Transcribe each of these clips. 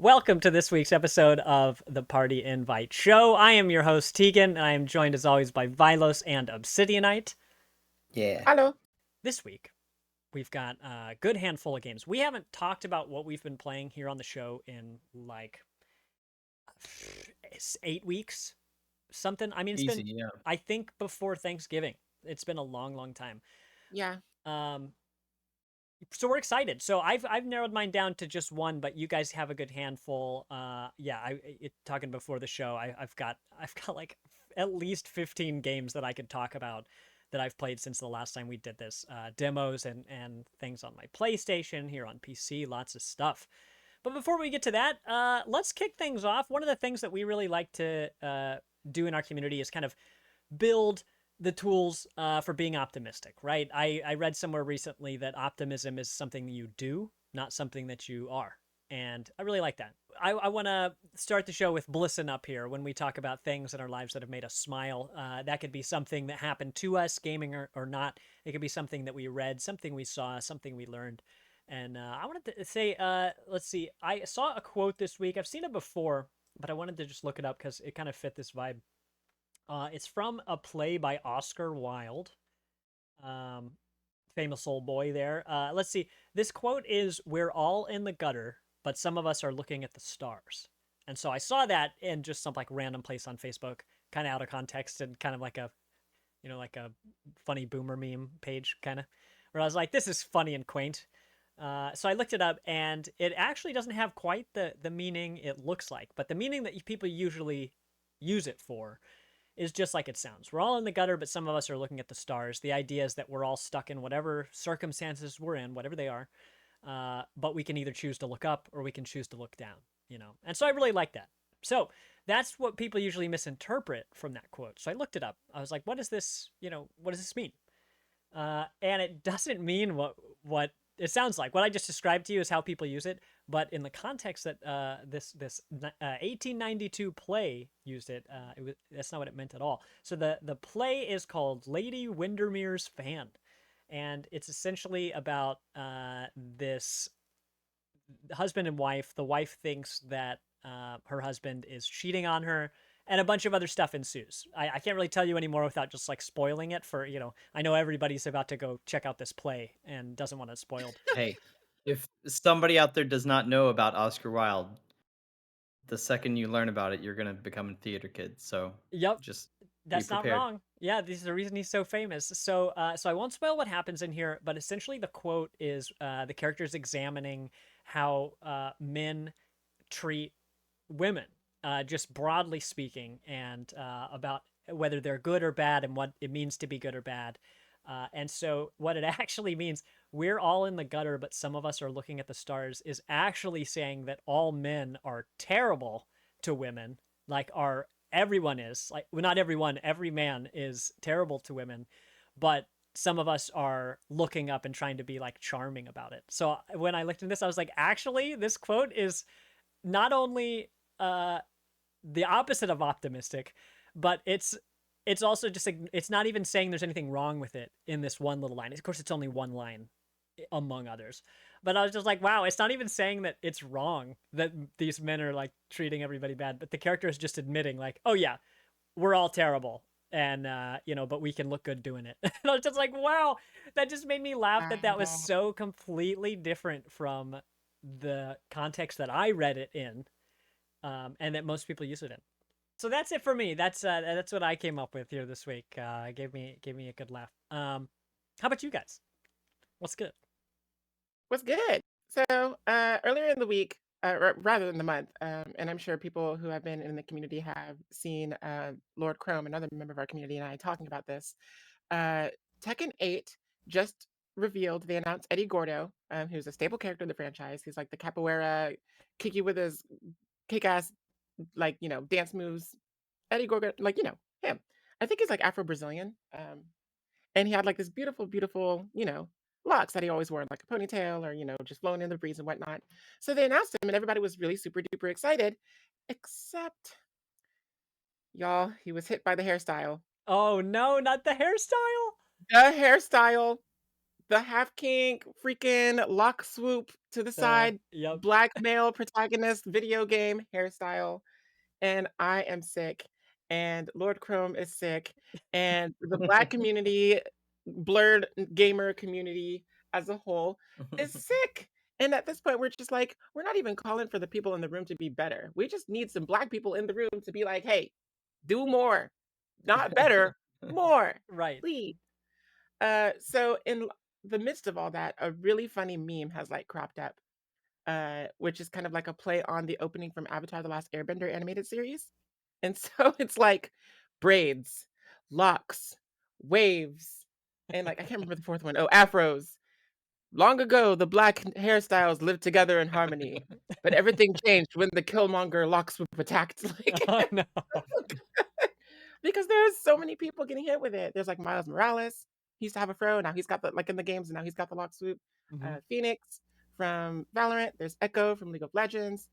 welcome to this week's episode of the Party Invite Show. I am your host, Tegan, and I am joined as always by Vilos and Obsidianite. Yeah. Hello. This week, we've got a good handful of games. We haven't talked about what we've been playing here on the show in like 8 weeks, something. I mean, it's Easy, been, yeah. I think, before Thanksgiving. It's been a long, long time. Yeah. So we're excited. So I've narrowed mine down to just one, but you guys have a good handful. Talking before the show, I've got like at least 15 games that I could talk about that I've played since the last time we did this. Demos and things on my PlayStation, here on PC, lots of stuff. But before we get to that, let's kick things off. One of the things that we really like to do in our community is kind of build the tools for being optimistic, right? I read somewhere recently that optimism is something you do, not something that you are. And I really like that. I want to start the show with Blissen Up here when we talk about things in our lives that have made us smile. That could be something that happened to us, gaming or not. It could be something that we read, something we saw, something we learned. And I wanted to say, let's see, I saw a quote this week. I've seen it before, but I wanted to just look it up because it kind of fit this vibe. It's from a play by Oscar Wilde, famous old boy there. Let's see. This quote is, "We're all in the gutter, but some of us are looking at the stars." And so I saw that in just some like random place on Facebook, kind of out of context and kind of like a, like a funny boomer meme page kind of, where I was like, this is funny and quaint. So I looked it up, and it actually doesn't have quite the meaning it looks like, but the meaning that people usually use it for is just like it sounds. We're all in the gutter, but some of us are looking at the stars. The idea is that we're all stuck in whatever circumstances we're in, whatever they are, but we can either choose to look up or we can choose to look down, And so I really like that. So that's what people usually misinterpret from that quote. So I looked it up. I was like, what does this, what does this mean? And it doesn't mean what it sounds like. What I just described to you is how people use it, but in the context that this 1892 play used it, that's not what it meant at all. So the play is called Lady Windermere's Fan, and it's essentially about this husband and wife. The wife thinks that her husband is cheating on her, and a bunch of other stuff ensues. I can't really tell you anymore without just like spoiling it for, I know everybody's about to go check out this play and doesn't want it spoiled. Hey, if somebody out there does not know about Oscar Wilde, the second you learn about it, you're gonna become a theater kid. So Yep. just be That's not prepared. wrong. Yeah, this is the reason he's so famous. So I won't spoil what happens in here, but essentially the quote is the characters examining how men treat women, just broadly speaking, and about whether they're good or bad and what it means to be good or bad. And so what it actually means, we're all in the gutter, but some of us are looking at the stars, is actually saying that all men are terrible to women, like everyone is. Like, well, not everyone, every man is terrible to women, but some of us are looking up and trying to be like charming about it. So when I looked at this, I was like, actually, this quote is not only the opposite of optimistic, but it's also just, it's not even saying there's anything wrong with it in this one little line. Of course, it's only one line among others, but I was just like, wow, it's not even saying that it's wrong that these men are like treating everybody bad, but the character is just admitting like, oh yeah, we're all terrible, and but we can look good doing it. And I was just like, wow, that just made me laugh that was so completely different from the context that I read it in, and that most people use it in. So that's it for me. That's what I came up with here this week. Gave me a good laugh. How about you guys? What's good? What's good? So earlier in the week, rather than the month, and I'm sure people who have been in the community have seen Lord Chrome, another member of our community, and I talking about this. Tekken 8 just revealed, they announced Eddie Gordo, who's a staple character of the franchise. He's like the capoeira, kick you with his kick-ass, like, dance moves. Eddie Gordo, like, him. I think he's like Afro-Brazilian. And he had like this beautiful, beautiful, locks that he always wore, like a ponytail or, just blowing in the breeze and whatnot. So they announced him and everybody was really super duper excited, except, y'all, he was hit by the hairstyle. Oh no, not the hairstyle. The hairstyle the half kink freaking lock swoop to the side, Yep. black male protagonist video game hairstyle, and I am sick, and Lord Chrome is sick, and the Black community, blurred gamer community as a whole is sick. And at this point, we're just like, we're not even calling for the people in the room to be better. We just need some Black people in the room to be like, hey, do more, not better, more, Right. please. So in the midst of all that, a really funny meme has like cropped up, which is kind of like a play on the opening from Avatar: The Last Airbender animated series. And so it's like braids, locks, waves, and like I can't remember the fourth one. Oh, afros. Long ago, the black hairstyles lived together in harmony, but everything changed when the Killmonger lock swoop attacked. Oh Like no. because there's so many people getting hit with it. There's like Miles Morales. He used to have a fro. Now he's got the like in the games, and now he's got the lock swoop. Mhm. Phoenix from Valorant. There's Echo from League of Legends.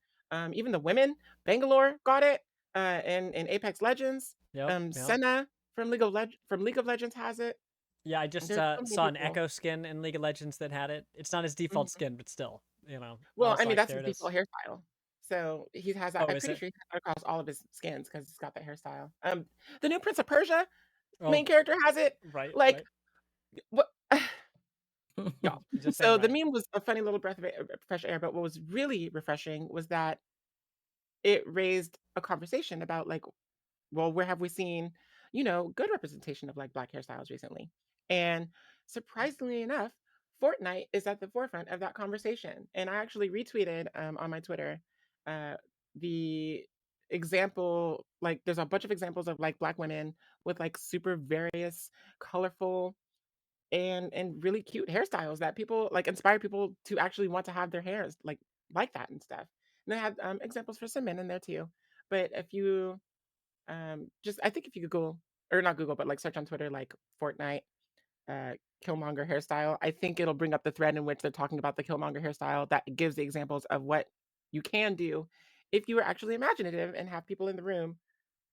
Even the women, Bangalore got it. In Apex Legends. Yep. Yep. Senna from League of Legends has it. Yeah, I just There's so many saw an people. Echo skin in League of Legends that had it. It's not his default Mhm. skin, but still, I Well, was I mean like, that's there his it is. default hairstyle. So he has that. Oh, I'm is pretty it? sure he has that across all of his skins because he's got that hairstyle. The new Prince of Persia Oh, main character has it. right, Like right. what? Y'all. You're just saying So the right. meme was a funny little breath of fresh air, but what was really refreshing was that it raised a conversation about like, well, where have we seen, good representation of like Black hairstyles recently? And surprisingly enough, Fortnite is at the forefront of that conversation. And I actually retweeted on my Twitter uh, the example, like there's a bunch of examples of like Black women with like super various, colorful and really cute hairstyles that people like inspire people to actually want to have their hairs like that and stuff. And they had examples for some men in there too. But if you just I think if you Google or not Google, but like search on Twitter like Fortnite uh Killmonger hairstyle, I think it'll bring up the thread in which they're talking about the Killmonger hairstyle that gives the examples of what you can do if you are actually imaginative and have people in the room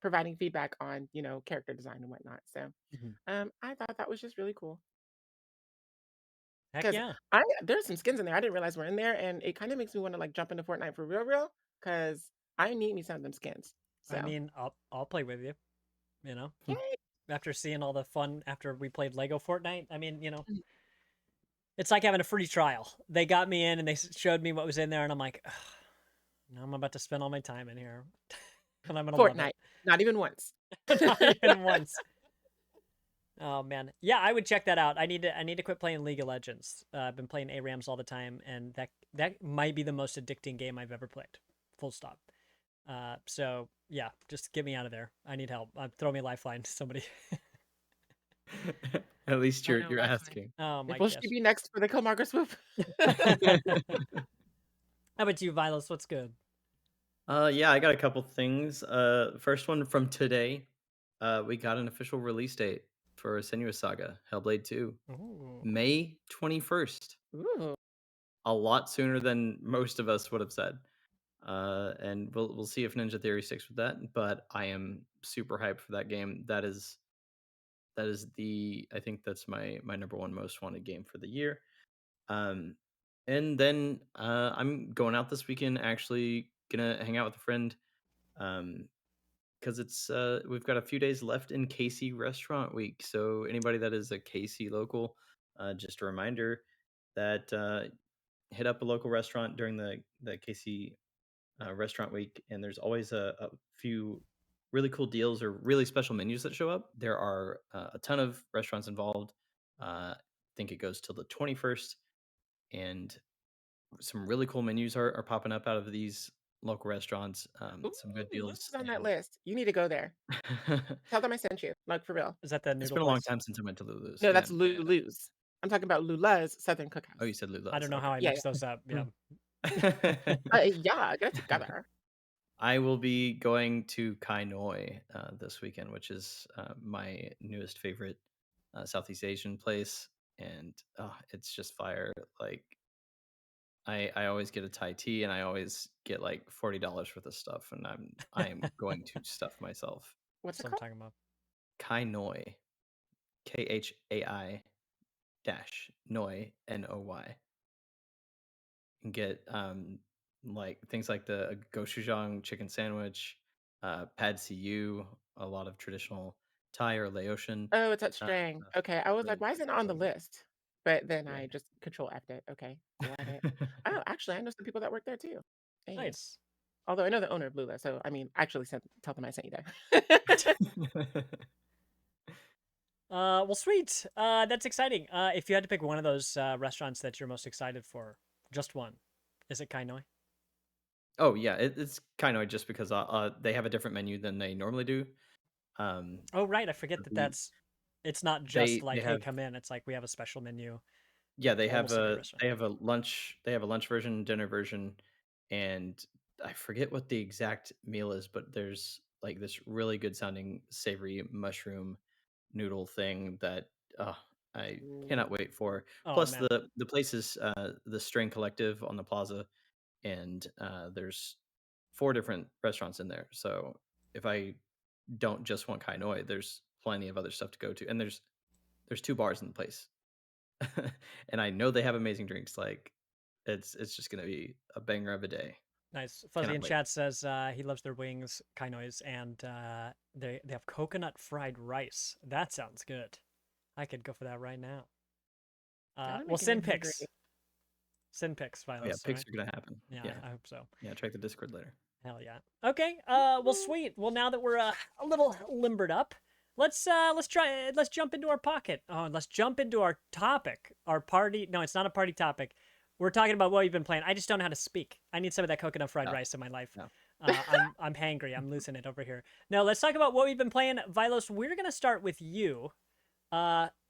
providing feedback on, character design and whatnot. So Mhm. I thought that was just really cool. Heck 'Cause yeah. there's some skins in there I didn't realize were in there, and it kinda makes me wanna, like, jump into Fortnite for real, real, 'cause I need me some of them skins. I So, mean, I'll play with you, you know. yay. After seeing all the fun after we played Lego Fortnite, I mean, Mhm. it's like having a free trial. They got me in and they showed me what was in there, and I'm like, "Ugh, now I'm about to spend all my time in here, and I'm gonna love it. Fortnite, not even once. Not even once. Oh man, yeah, I would check that out. I need to quit playing League of Legends. I've been playing ARAMs all the time, and that might be the most addicting game I've ever played. Full stop. So yeah, just get me out of there. I need help. Throw me a lifeline, somebody. At least I you're know, lifeline. asking. Oh my Will she gosh. be next for the Killmonger swoop? How about you, Vilas? What's good? Yeah, I got a couple things. First one from today. We got an official release date for Senua's Saga, Hellblade 2, Ooh. May 21st. Ooh. A lot sooner than most of us would have said. And we'll see if Ninja Theory sticks with that. But I am super hyped for that game. That is the I think that's my number one most wanted game for the year. Um, and then I'm going out this weekend. Actually, gonna hang out with a friend. Because it's we've got a few days left in KC Restaurant Week. So anybody that is a KC local, just a reminder that hit up a local restaurant during the KC Restaurant Week, and there's always a few really cool deals or really special menus that show up. There are a ton of restaurants involved. I think it goes till the 21st, and some really cool menus are popping up out of these local restaurants. Ooh, Some good Lulu's deals, on that and list. You need to go there. Tell them I sent you, like, for real. Is that the it's noodle been a long place? time since I went to Lulu's. No, Yeah, that's yeah. Lulu's. I'm talking about Lula's Southern Oh, Cookhouse. you said I don't Lulu's. know how Okay. I Yeah, mixed those up. Yeah. Hmm. yeah, get it together. I will be going to Kai Noi this weekend, which is my newest favorite Southeast Asian place, and it's just fire. Like I always get a Thai tea, and I always get like $40 worth of stuff, and I am going to stuff myself. What's That's it what I'm called? talking about. Kai Noi, Khai. dash Noi NOY and get like things like the gochujang chicken sandwich, pad see a lot of traditional Thai or Laotian. Oh, it's that Uh, string. stuff. Okay, I was like, Really, "Why is it on the really good. list?" But then Yeah. I just control F'd it. Okay, got it. Oh, actually, I know some people that work there too. Hey. Nice. Although I know the owner of Lula, so I mean, actually tell them I sent you there. Well, sweet. That's exciting. If you had to pick one of those restaurants that you're most excited for, just one, is it Kainoi? Oh yeah, it's kind of just because they have a different menu than they normally do. Um, Oh, right. I forget that the it's not just they like, hey, have come in. It's like we have a special menu yeah, for almost every restaurant. they have a lunch version, dinner version, and I forget what the exact meal is, but there's like this really good sounding savory mushroom noodle thing that uh, I cannot Ooh. wait for. Oh Plus man, the place is the String Collective on the plaza, and there's four different restaurants in there. So if I don't just want Kainoi, there's plenty of other stuff to go to, and there's two bars in the place. And I know they have amazing drinks. Like it's just gonna be a banger of a day. nice. Fuzzy Cannot in wait. chat says he loves their wings, Kainoi's, and they have coconut fried rice. That sounds good. I could go for that right now. Y'all are Well, making me send hungry. pics. Send pics, Oh yeah, Vilos. All pics right. are gonna happen. Yeah, Yeah, I hope so. yeah. Check the Discord later. Hell yeah. Okay. Well, sweet. Well, now that we're a little limbered up, let's jump into our pocket. Oh, and let's jump into our topic. Our party. No, it's not a party topic. We're talking about what we've been playing. I just don't know how to speak. I need some of that coconut fried Yeah, rice in my life. yeah. I'm hangry. I'm losing it over here. Now let's talk about what we've been playing. Vilos, we're gonna start with you.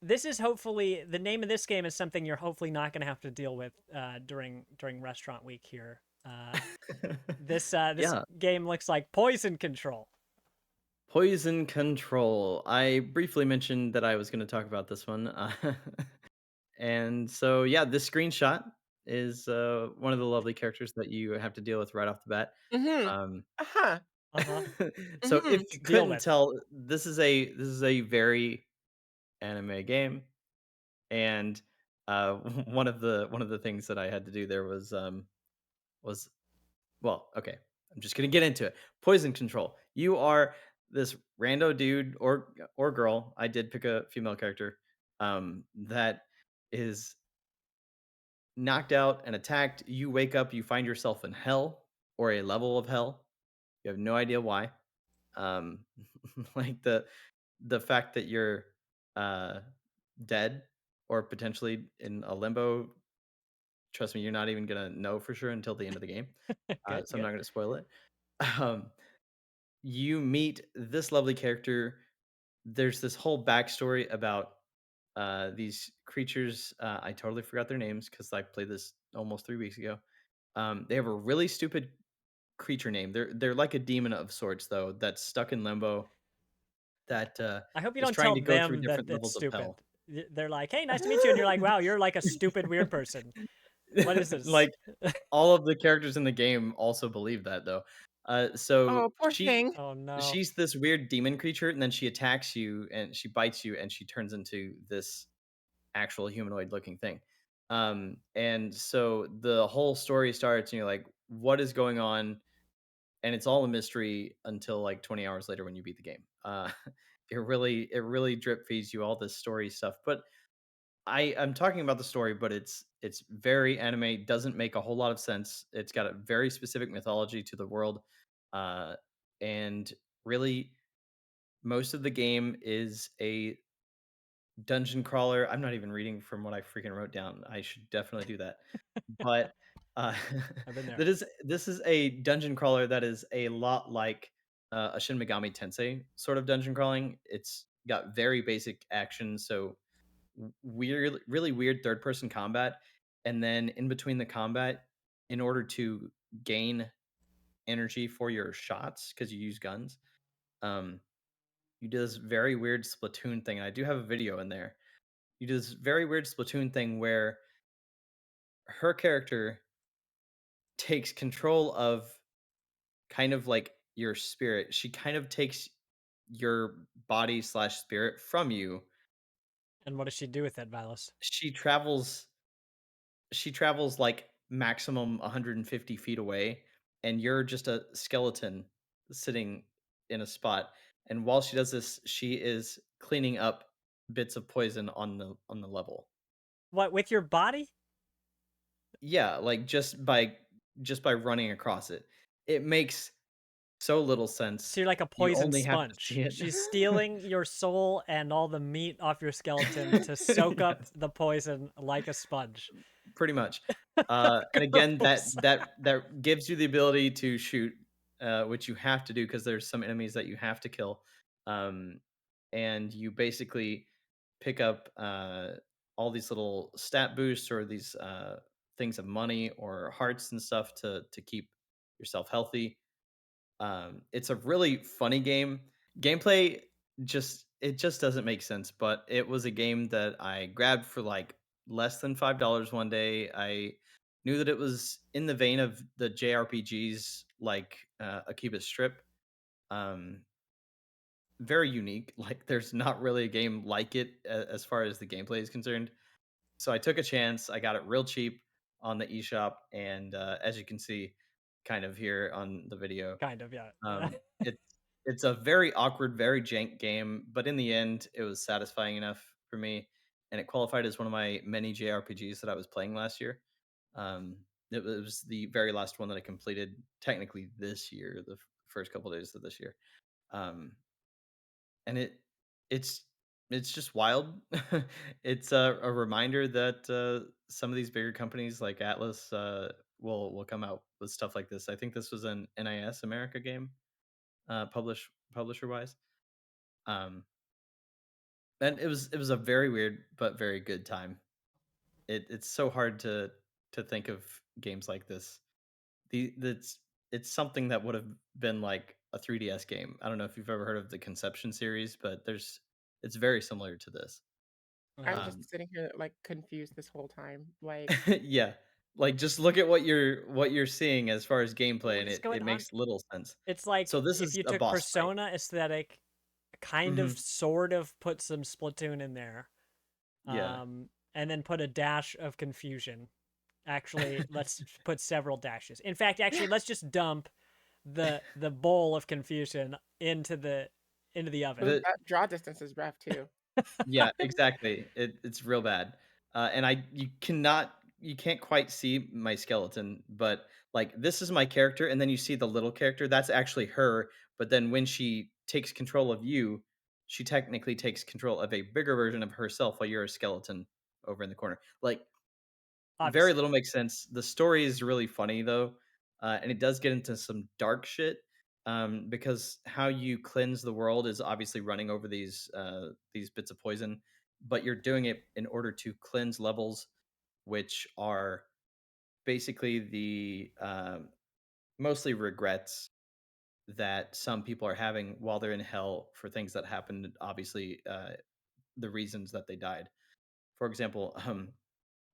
This is hopefully the name of this game is something you're hopefully not gonna have to deal with during restaurant week here. This Yeah. game looks like Poison Control. Poison Control. I briefly mentioned that I was going to talk about this one, and so yeah, this screenshot is one of the lovely characters that you have to deal with right off the bat. Mhm. Um, Uh-huh. Uh-huh. so if Mhm. you Deal couldn't with. tell, this is a very anime game, and one of the things that I had to do there was well, okay. I'm just gonna get into it. Poison control. You are this rando dude or girl. I did pick a female character that is knocked out and attacked. You wake up, you find yourself in hell or a level of hell. You have no idea why. Um, like the fact that you're uh dead or potentially in a limbo. Trust me, you're not even gonna know for sure until the end of the game. Good, So I'm not good. gonna spoil it. Um, you meet this lovely character. There's this whole backstory about these creatures. I totally forgot their names because I played this almost 3 weeks ago. They have a really stupid creature name. They're like a demon of sorts, though, that's stuck in limbo. That I hope you is don't trying tell to go through them that different it's levels of stupid. hell. They're like, "Hey, nice to meet you," and you're like, "Wow, you're like a stupid weird person. What is this?" Like all of the characters in the game also believe that, though. So Oh, poor thing. Oh no. she's this weird demon creature, and then she attacks you, and she bites you, and she turns into this actual humanoid looking thing. And so the whole story starts, and you're like, what is going on? And it's all a mystery until like 20 hours later when you beat the game. It really drip feeds you all this story stuff. But I'm talking about the story, but it's very anime, doesn't make a whole lot of sense. It's got a very specific mythology to the world. Uh, and really most of the game is a dungeon crawler. I'm not even reading from what I freaking wrote down. I should definitely do that. But uh, I've been there. this is a dungeon crawler that is a lot like a Shin Megami Tensei sort of dungeon crawling. It's got very basic action, so weird, really weird third person combat, and then in between the combat, in order to gain energy for your shots because you use guns, um, you do this very weird Splatoon thing. And I do have a video in there. You do this very weird Splatoon thing where her character takes control of kind of like your spirit. She kind of takes your body slash spirit from you And what does she do with it, Vilas? She travels she travels like maximum 150 feet away, and you're just a skeleton sitting in a spot. And while she does this, she is cleaning up bits of poison on the level. What, with your body? Yeah, like just by running across it. It makes so little sense. So you're like a You poison only have to sponge. see it. She's stealing your soul and all the meat off your skeleton to soak up Yes, the poison like a sponge. pretty much. And again, Full circle. that gives you the ability to shoot, which you have to do because there's some enemies that you have to kill. Um, and you basically pick up all these little stat boosts or these things of money or hearts and stuff to keep yourself healthy. It's a really funny game. Gameplay just doesn't make sense, but it was a game that I grabbed for like less than $5 one day. I knew that it was in the vein of the JRPGs like Akiba Strip. Um, very unique. Like there's not really a game like it as far as the gameplay is concerned. So I took a chance. I got it real cheap on the eShop, and as you can see, kind of here on the video, Kind of, yeah. it's it's a very awkward, very jank game, but in the end, it was satisfying enough for me, and it qualified as one of my many JRPGs that I was playing last year. Um, it was the very last one that I completed, technically this year, the first couple days of this year. Um, and it's it's just wild. It's a reminder that some of these bigger companies like Atlas will come out with stuff like this. I think this was an NIS America game, publisher wise. Um, and it was a very weird but very good time. It's so hard to think of games like this. That's it's something that would have been like a 3DS game. I don't know if you've ever heard of the Conception series, but there's it's very similar to this. I'm Uh, Um, just sitting here like confused this whole time. Like, yeah, like just look at what you're seeing as far as gameplay, what and is going it on? makes little sense. It's So like this if is you a took boss fight. Persona aesthetic, kind of, Hmm. sort of put some Splatoon in there, Yeah, and then put a dash of confusion. Actually, let's put several dashes. In fact, actually, let's just dump the bowl of confusion into the ooh, oven. the that draw distance is rough too. Yeah, exactly. It's real bad. And you can't quite see my skeleton, but like this is my character, and then you see the little character. That's actually her. But then when she takes control of you, she technically takes control of a bigger version of herself while you're a skeleton over in the corner. Like very Obviously, little makes sense. The story is really funny though, and it does get into some dark shit. Because how you cleanse the world is obviously running over these bits of poison, but you're doing it in order to cleanse levels, which are basically the mostly regrets that some people are having while they're in hell for things that happened. Obviously, the reasons that they died. For example,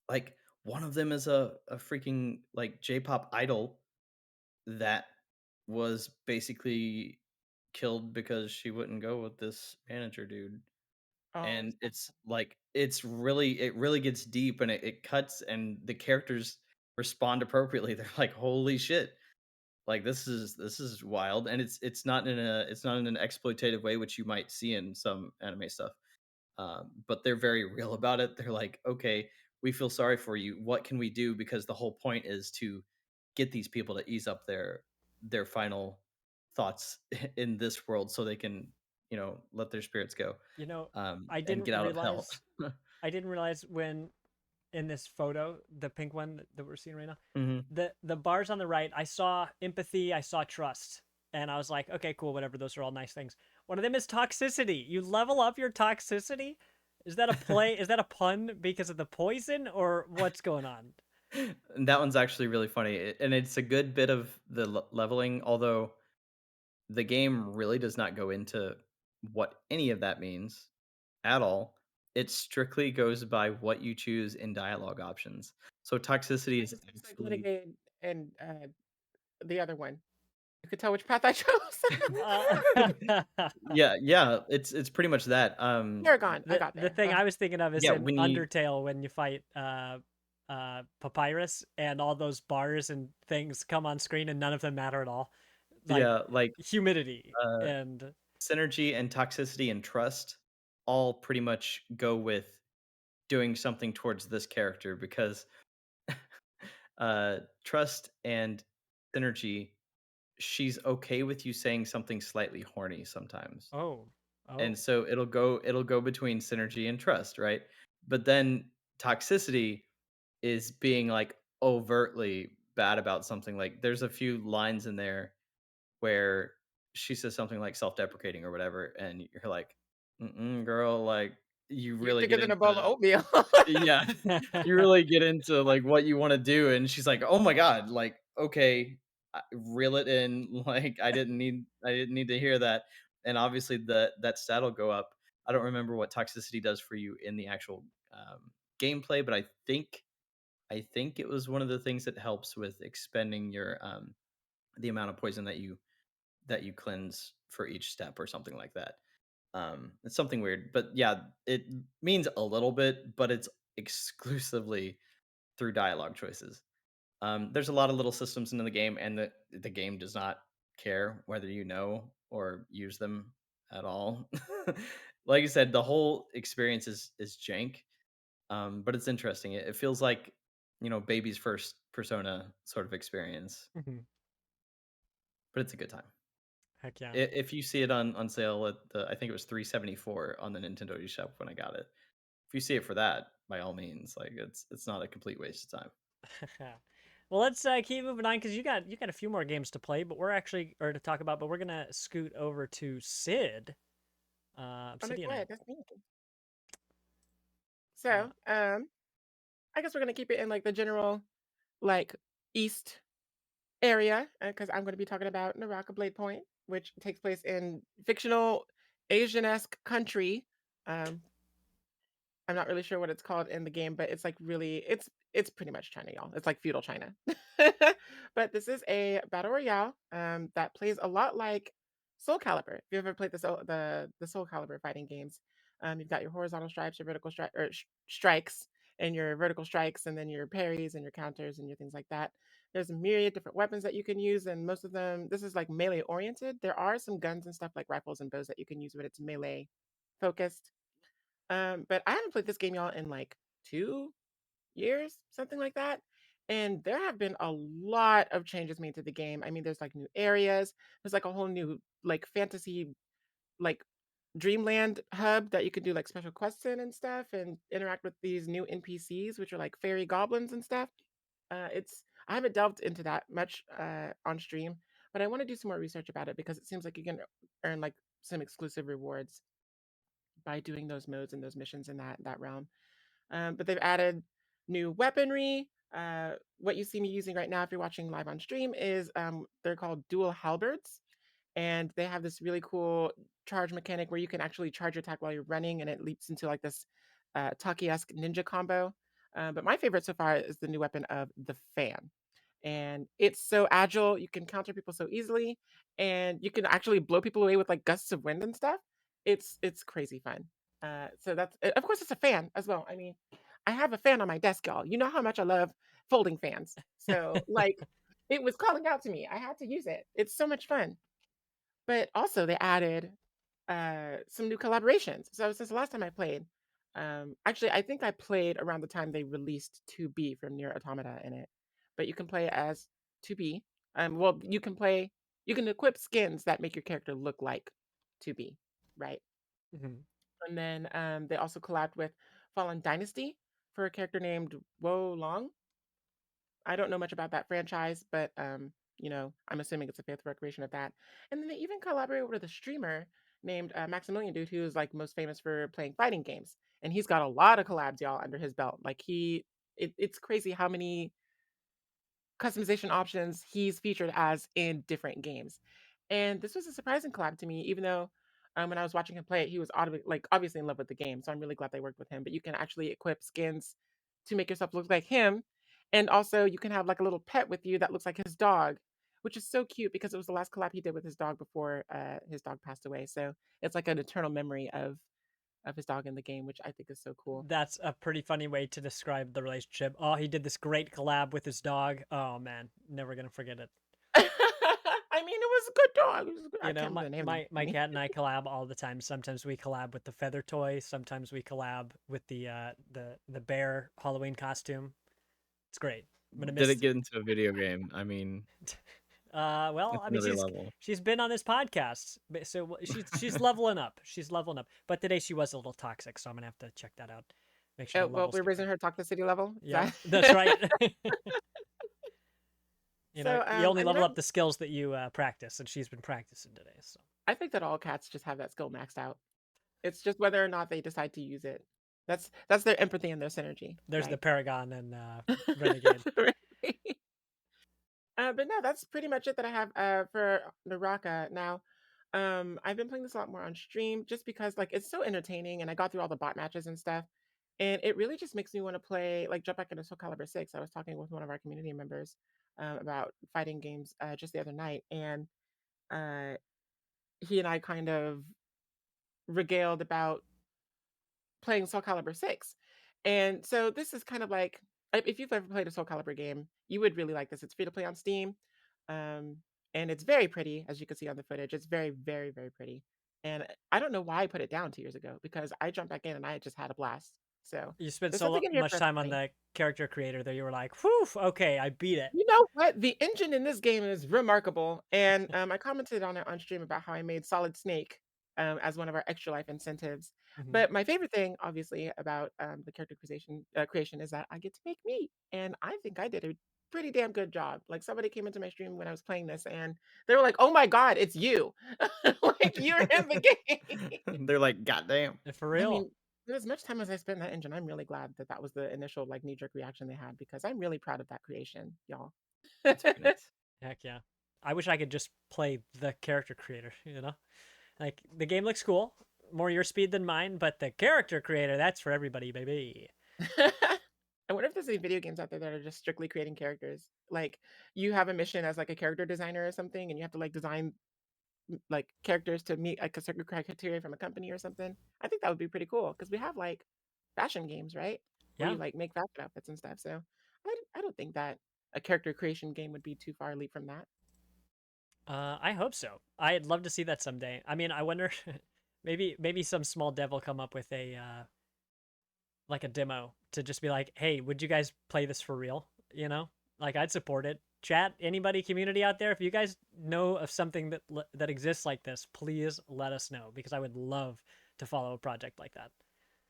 like one of them is a freaking like J-pop idol that was basically killed because she wouldn't go with this manager dude. Oh, And it's like it really gets deep, and it cuts, and the characters respond appropriately. They're like, holy shit. Like this is wild. And it's not in an exploitative way, which you might see in some anime stuff. But they're very real about it. They're like, okay, we feel sorry for you. What can we do? Because the whole point is to get these people to ease up their final thoughts in this world, so they can, let their spirits go, you know, I and didn't get out of hell. realize. I didn't realize when in this photo, the pink one that we're seeing right now, Hmm. the bars on the right, I saw empathy, I saw trust, and I was like, okay, cool, whatever. Those are all nice things. One of them is toxicity. You level up your toxicity. Is that a play? Is that a pun because of the poison, or what's going on? And that one's actually really funny, and it's a good bit of the leveling, although the game really does not go into what any of that means at all. It strictly goes by what you choose in dialogue options. So toxicity is it's like actually Renegade and the other one. You could tell which path I chose. Yeah, it's pretty much that. Paragon, I got The there. thing I was thinking of is Yeah, in when you Undertale when you fight Papyrus and all those bars and things come on screen and none of them matter at all. Like yeah, like, humidity uh, and synergy and toxicity and trust all pretty much go with doing something towards this character because, trust and synergy, she's okay with you saying something slightly horny sometimes. oh, And oh, so it'll go between synergy and trust, right? But then toxicity is being, like, overtly bad about something, like, there's a few lines in there where she says something, like, self-deprecating or whatever, and you're like, "Mm-mm, girl," like, you You're really thicker get than a into bowl of oatmeal. yeah, you really get into, like, what you wanna do, and she's like, "Oh my god," like, "Okay, reel it in," like, I didn't need to hear that, and obviously, that stat will go up. I don't remember what toxicity does for you in the actual, gameplay, but I think it was one of the things that helps with expending your, the amount of poison that you cleanse for each step or something like that. It's something weird, but yeah, it means a little bit, but it's exclusively through dialogue choices. There's a lot of little systems into the game, and the game does not care whether you know or use them at all. Like I said, the whole experience is jank, but it's interesting. It feels like baby's first Persona sort of experience, mhm. but it's a good time. Heck yeah. If you see it on sale at I think it was 374 on the Nintendo eShop when I got it. If you see it for that, by all means, like it's not a complete waste of time. Well, let's keep moving on because you got a few more games to play, but we're actually or to talk about, but we're gonna scoot over to Sid, Oh no, go Obsidian. ahead. That's me. Uh, So, I guess we're gonna keep it in like the general, like East area, because I'm gonna be talking about Naraka Bladepoint, which takes place in fictional Asian-esque country. Um, I'm not really sure what it's called in the game, but it's like really it's pretty much China, y'all. It's like feudal China. But this is a battle royale that plays a lot like Soul Calibur. If you ever played the Soul Calibur fighting games, you've got your horizontal stripes, your vertical strikes, and your vertical strikes, and then your parries and your counters and your things like that. There's a myriad different weapons that you can use, and most of them this is like melee oriented. There are some guns and stuff like rifles and bows that you can use, but it's melee focused. But I haven't played this game, y'all, in like 2 years, something like that. And there have been a lot of changes made to the game. I mean, there's like new areas. There's like a whole new like fantasy like dreamland hub that you can do like special quests in and stuff and interact with these new NPCs, which are like fairy goblins and stuff. It's I haven't delved into that much on stream, but I want to do some more research about it because it seems like you can earn like some exclusive rewards by doing those modes and those missions in that realm. But they've added new weaponry. What you see me using right now, if you're watching live on stream, is they're called dual halberds, and they have this really cool charge mechanic where you can actually charge your attack while you're running, and it leaps into like this Taki-esque ninja combo. But my favorite so far is the new weapon of the fan, and it's so agile. You can counter people so easily, and you can actually blow people away with like gusts of wind and stuff. It's crazy fun. So that's of course it's a fan as well. I mean, I have a fan on my desk, y'all. You know how much I love folding fans. So like, it was calling out to me. I had to use it. It's so much fun. But also they added some new collaborations. So since the last time I played, actually I think I played around the time they released 2B from Near Automata in it. But you can play as 2B. Well, you can equip skins that make your character look like 2B, right? mhm. And then they also collabed with Fallen Dynasty for a character named Wo Long. I don't know much about that franchise, but I'm assuming it's a faithful recreation of that. And then they even collaborated with a streamer named Maximilian Dude, who is like most famous for playing fighting games, and he's got a lot of collabs, y'all, under his belt. Like it's crazy how many customization options he's featured as in different games. And this was a surprising collab to me, even though when I was watching him play it, he was obviously in love with the game. So I'm really glad they worked with him. But you can actually equip skins to make yourself look like him. And also you can have like a little pet with you that looks like his dog. which is so cute because it was the last collab he did with his dog before his dog passed away. So it's like an eternal memory of his dog in the game, which I think is so cool. That's a pretty funny way to describe the relationship. Oh, he did this great collab with his dog. Oh man, never gonna forget it. I mean, it was a good dog. It was a good, I You know, can't remember the name of my the cat and I collab all the time. Sometimes we collab with the feather toy. Sometimes we collab with the bear Halloween costume. It's great. I'm gonna Did miss. it get into a video game? I mean, Well, that's I mean, another level. she's been on this podcast, so she's leveling up. She's leveling up. But today she was a little toxic, so I'm gonna have to check that out. Make sure Oh, the well, levels we're get raising right. her toxicity level. Is Yeah, that- that's right. You know, So, you only and level then up the skills that you practice, and she's been practicing today. So I think that all cats just have that skill maxed out. It's just whether or not they decide to use it. That's their empathy and their synergy, there's the right? Paragon and Renegade. But no, that's pretty much it that I have for Naraka. Now, I've been playing this a lot more on stream just because like it's so entertaining, and I got through all the bot matches and stuff, and it really just makes me want to play like jump back into Soul Calibur 6. I was talking with one of our community members about fighting games just the other night, and uh, he and I kind of regaled about playing Soul Calibur 6. And so this is kind of like if you've ever played a Soul Calibur game, you would really like this. It's free to play on Steam. Um, and it's very pretty, as you can see on the footage. It's very, very, very pretty. And I don't know why I put it down 2 years ago because I jumped back in and I just had a blast. So You spent there's so something in here much for time on everybody. the character creator that you were like, "Whew, okay, I beat it." You know what? The engine in this game is remarkable. And I commented on it on stream about how I made Solid Snake as one of our extra life incentives. Mhm. But my favorite thing, obviously, about the character creation is that I get to make meat. And I think I did a pretty damn good job. Like somebody came into my stream when I was playing this and they were like, oh my God, it's you. Like you're in the game. They're like, goddamn. For I real. mean, as much time as I spent in that engine, I'm really glad that that was the initial like knee-jerk reaction they had because I'm really proud of that creation, y'all. That's very nice. Heck yeah. I wish I could just play the character creator, you know? Like, the game looks cool, more your speed than mine, but the character creator, that's for everybody, baby. I wonder if there's any video games out there that are just strictly creating characters. Like you have a mission as like a character designer or something, and you have to like design like characters to meet like a certain criteria from a company or something. I think that would be pretty cool because we have like fashion games, right? Where Yeah. you like make fashion outfits and stuff. So I don't think that a character creation game would be too far a leap from that. I hope so. I'd love to see that someday. I mean, I wonder, maybe some small dev will come up with a, like a demo to just be like, hey, would you guys play this for real? You know? Like, I'd support it. Chat, anybody, community out there, if you guys know of something that exists like this, please let us know because I would love to follow a project like that.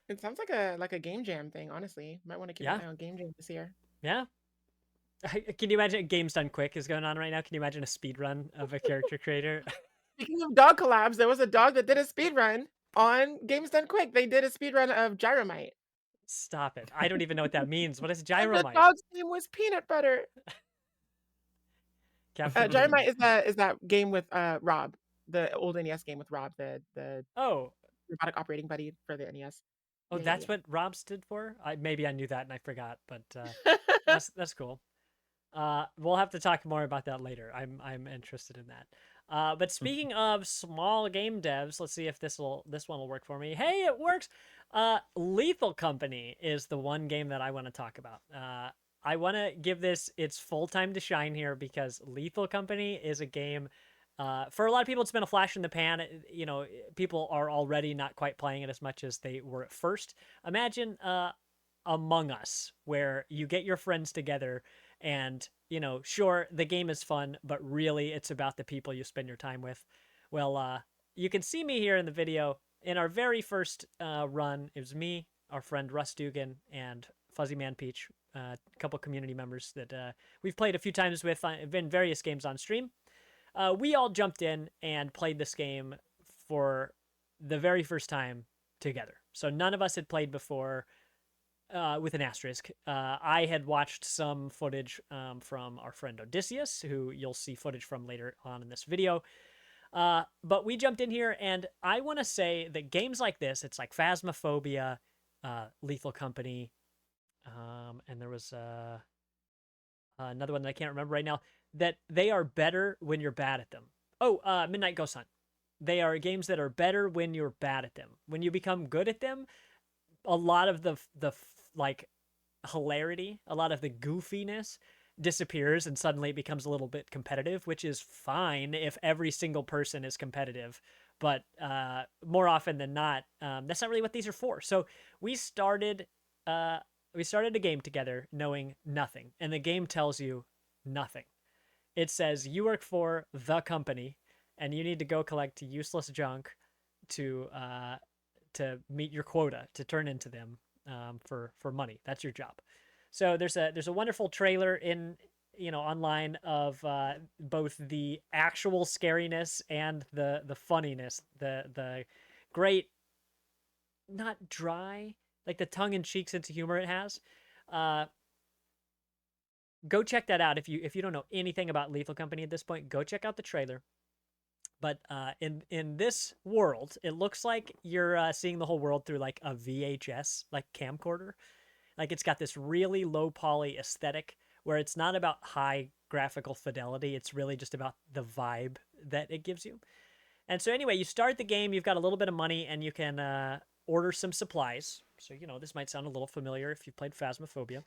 It sounds like a game jam thing, honestly. Might want to keep Yeah, an eye on game jam this year. yeah. Can you imagine Games Done Quick is going on right now? Can you imagine a speed run of a character creator? Speaking of dog collabs, there was a dog that did a speed run on Games Done Quick. They did a speed run of Gyromite. Stop it. I don't even know what that means. What is And the Gyromite? dog's name was Peanut Butter. Captain Gyromite is that game with Rob, the old NES game with Rob, the Oh, robotic operating buddy for the NES. oh, Yeah, yeah, that's what Rob stood for? Maybe I knew that and I forgot, but yeah. that's cool. We'll have to talk more about that later. I'm interested in that. But speaking of small game devs, let's see if this one will work for me. Hey, it works. Lethal Company is the one game that I want to talk about. I want to give this its full time to shine here because Lethal Company is a game. For a lot of people, it's been a flash in the pan. You know, people are already not quite playing it as much as they were at first. Imagine Among Us, where you get your friends together and, you know, sure, the game is fun, but really it's about the people you spend your time with. Well, you can see me here in the video. In our very first run, it was me, our friend Russ Dugan, and Fuzzy Man Peach, a couple community members that we've played a few times with in various games on stream. We all jumped in and played this game for the very first time together. So none of us had played before with an asterisk. I had watched some footage from our friend Odysseus, who you'll see footage from later on in this video. But we jumped in here, and I want to say that games like this, it's like Phasmophobia, Lethal Company, and there was another one that I can't remember right now, that they are better when you're bad at them. Oh, Midnight Ghost Hunt. They are games that are better when you're bad at them. When you become good at them, a lot of the like hilarity, a lot of the goofiness disappears, and suddenly it becomes a little bit competitive, which is fine if every single person is competitive. But more often than not, that's not really what these are for. So we started a game together knowing nothing, and the game tells you nothing. It says you work for the company, and you need to go collect useless junk to meet your quota to turn into them for money. That's your job. So there's a wonderful trailer in online of both the actual scariness and the funniness, the great, not dry, like the tongue in cheek sense of humor it has. Go check that out if you don't know anything about Lethal Company at this point. Go check out the trailer. But in this world, it looks like you're seeing the whole world through like a VHS like camcorder. Like it's got this really low poly aesthetic where it's not about high graphical fidelity. It's really just about the vibe that it gives you. And so anyway, you start the game, you've got a little bit of money, and you can order some supplies. So, this might sound a little familiar if you've played Phasmophobia.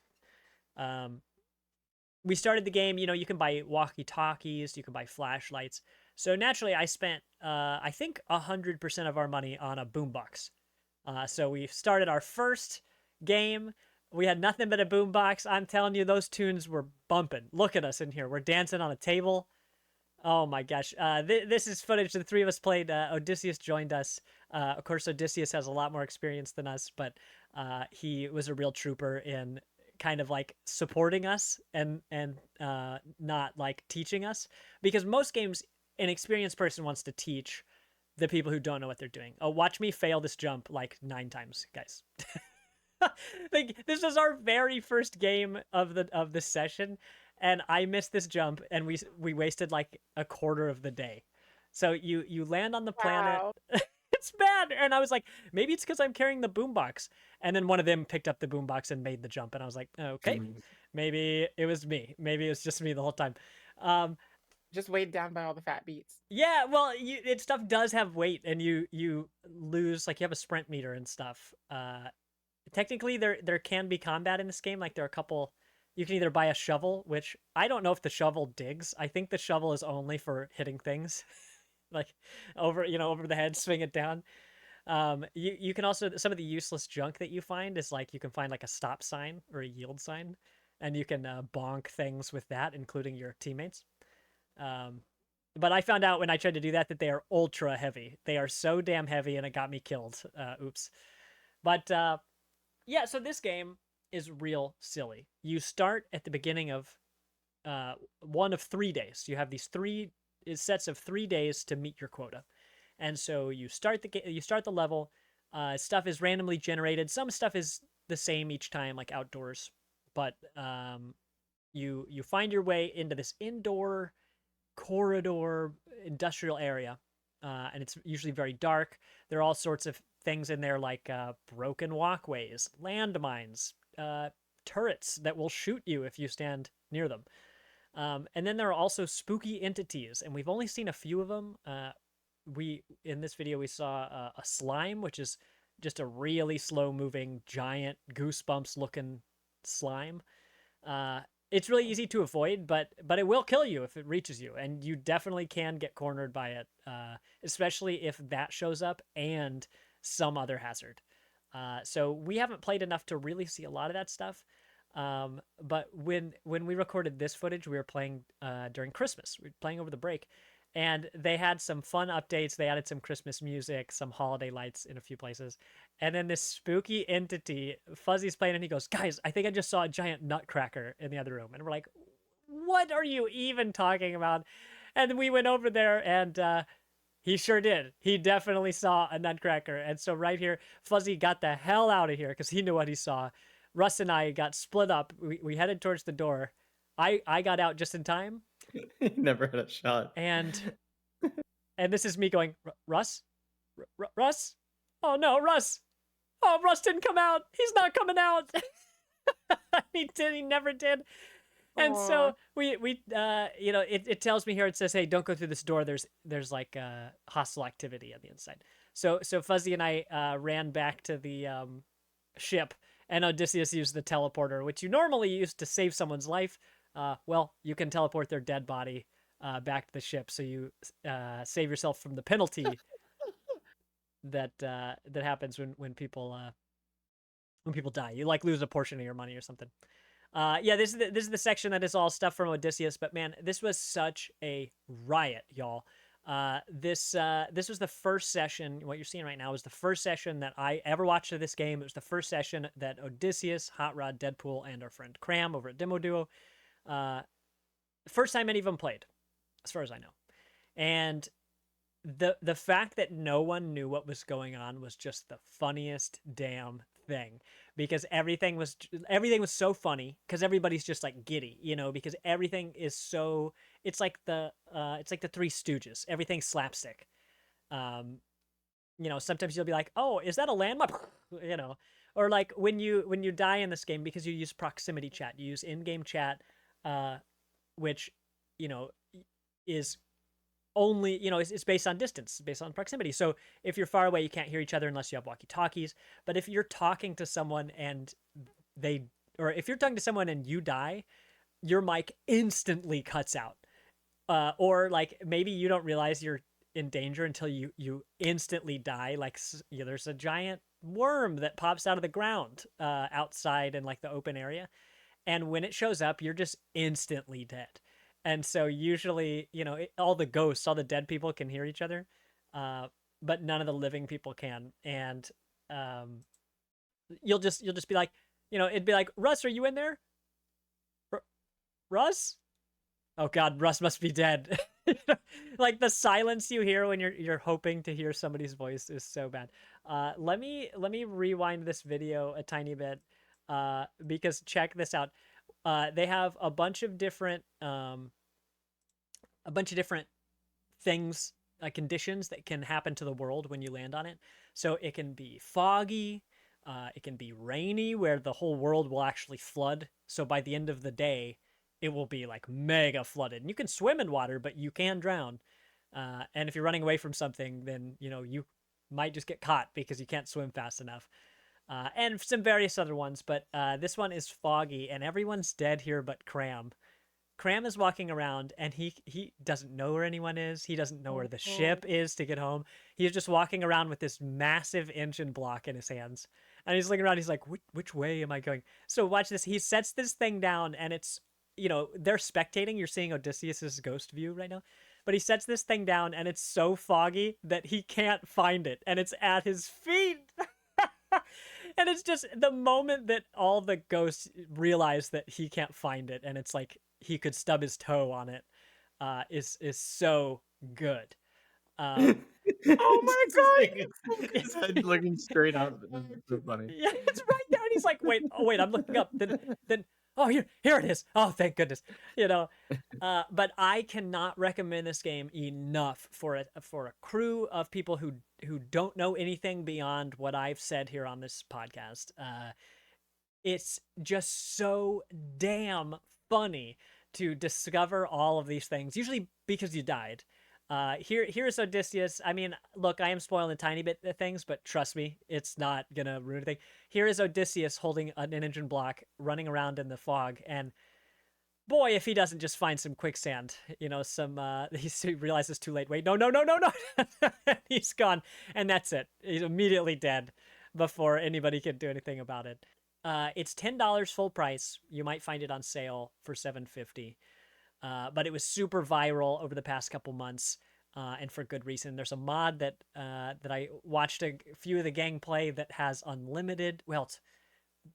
We started the game, you can buy walkie-talkies, you can buy flashlights. So naturally, I spent, I think, 100% of our money on a boombox. So we started our first game. We had nothing but a boombox. I'm telling you, those tunes were bumping. Look at us in here. We're dancing on a table. Oh my gosh. This is footage the three of us played. Odysseus joined us. Of course, Odysseus has a lot more experience than us, but he was a real trooper in kind of like supporting us and not like teaching us. Because most games, an experienced person wants to teach the people who don't know what they're doing. Oh, watch me fail this jump like 9 times, guys. Like, this is our very first game of the session, and I missed this jump, and we wasted like a quarter of the day. So you land on the planet. Wow. It's bad, and I was like, maybe it's because I'm carrying the boombox. And then one of them picked up the boombox and made the jump, and I was like, okay, maybe it was me. Maybe it was just me the whole time. Just weighed down by all the fat beats. Yeah, well, stuff does have weight, and you lose, like, you have a sprint meter and stuff. Technically, there can be combat in this game. Like, there are a couple. You can either buy a shovel, which I don't know if the shovel digs. I think the shovel is only for hitting things, like over the head, swing it down. You can also, some of the useless junk that you find is like, you can find like a stop sign or a yield sign, and you can bonk things with that, including your teammates. But I found out when I tried to do that they are ultra heavy. They are so damn heavy, and it got me killed. Oops. But yeah, so this game is real silly. You start at the beginning of one of 3 days. You have these sets of 3 days to meet your quota. And so you start the level. Stuff is randomly generated. Some stuff is the same each time, like outdoors. But you find your way into this indoor corridor industrial area, and it's usually very dark. There are all sorts of things in there, like broken walkways, landmines, turrets that will shoot you if you stand near them. And then there are also spooky entities, and we've only seen a few of them. In this video we saw a slime, which is just a really slow moving giant goosebumps looking slime. It's really easy to avoid, but it will kill you if it reaches you, and you definitely can get cornered by it, especially if that shows up and some other hazard. So we haven't played enough to really see a lot of that stuff. But when we recorded this footage, we were playing during Christmas. We were playing over the break, and they had some fun updates. They added some Christmas music, some holiday lights in a few places. And then this spooky entity, Fuzzy's playing, and he goes, "Guys, I think I just saw a giant nutcracker in the other room." And we're like, "What are you even talking about?" And we went over there, and he sure did. He definitely saw a nutcracker. And so right here, Fuzzy got the hell out of here because he knew what he saw. Russ and I got split up. We headed towards the door. I got out just in time. Never had a shot. And this is me going, "Russ? Russ? Oh no, Russ. Oh, Russ didn't come out. He's not coming out." He never did. And Aw. so you know, it tells me here, it says, hey, don't go through this door, there's like hostile activity on the inside. So Fuzzy and I ran back to the ship, and Odysseus used the teleporter, which you normally use to save someone's life. Well, you can teleport their dead body back to the ship, so you save yourself from the penalty that happens when people die. You like lose a portion of your money or something. Yeah, this is the section that is all stuff from Odysseus. But man, this was such a riot, y'all. This was the first session. What you're seeing right now is the first session that I ever watched of this game. It was the first session that Odysseus, Hot Rod, Deadpool, and our friend Cram over at Demo Duo, first time any of them played, as far as I know. And the fact that no one knew what was going on was just the funniest damn thing, because everything was so funny because everybody's just like giddy, you know, because everything is so, it's like the Three Stooges, everything's slapstick. um you know, sometimes you'll be like, oh, is that a landmine? You know, or like when you die in this game, because you use proximity chat, you use in-game chat, which, you know, is only, you know, it's based on distance, based on proximity. So if you're far away, you can't hear each other unless you have walkie talkies. But if you're talking to someone and if you're talking to someone and you die, your mic instantly cuts out. Or like maybe you don't realize you're in danger until you instantly die. Like, you know, there's a giant worm that pops out of the ground outside in like the open area, and when it shows up, you're just instantly dead. And so usually, you know, all the ghosts, all the dead people can hear each other, uh, but none of the living people can. And um, you'll just be like, you know, it'd be like, Russ, are you in there? Russ? Oh God, Russ must be dead. Like the silence you hear when you're hoping to hear somebody's voice is so bad. Let me rewind this video a tiny bit, because check this out. They have a bunch of different things, conditions that can happen to the world when you land on it. So it can be foggy, it can be rainy, where the whole world will actually flood. So by the end of the day, it will be like mega flooded. And you can swim in water, but you can drown. And if you're running away from something, then you know you might just get caught because you can't swim fast enough. And some various other ones, but this one is foggy, and everyone's dead here but Cram. Cram is walking around, and he doesn't know where anyone is. He doesn't know where the ship is to get home. He's just walking around with this massive engine block in his hands, and he's looking around. He's like, which way am I going? So watch this. He sets this thing down, and it's, you know, they're spectating. You're seeing Odysseus's ghost view right now, but he sets this thing down, and it's so foggy that he can't find it, and it's at his feet. And it's just the moment that all the ghosts realize that he can't find it, and it's like he could stub his toe on it, is so good. Um, Oh my God, His head looking straight out. It's so funny. yeah, it's right there, and he's like, wait, oh wait, I'm looking up. Then oh, here it is. Oh, thank goodness. You know, but I cannot recommend this game enough for a crew of people who don't know anything beyond what I've said here on this podcast. It's just so damn funny to discover all of these things, usually because you died. Here's Odysseus. I mean, look, I am spoiling a tiny bit of things, but trust me, it's not gonna ruin anything. Here is Odysseus holding an engine block, running around in the fog, and boy, if he doesn't just find some quicksand, you know, he realizes too late. Wait, no, no, no, no, no. He's gone, and that's it. He's immediately dead before anybody can do anything about it. It's $10 full price. You might find it on sale for $7.50. But it was super viral over the past couple months, and for good reason. There's a mod that I watched a few of the gang play that has unlimited. Well, it's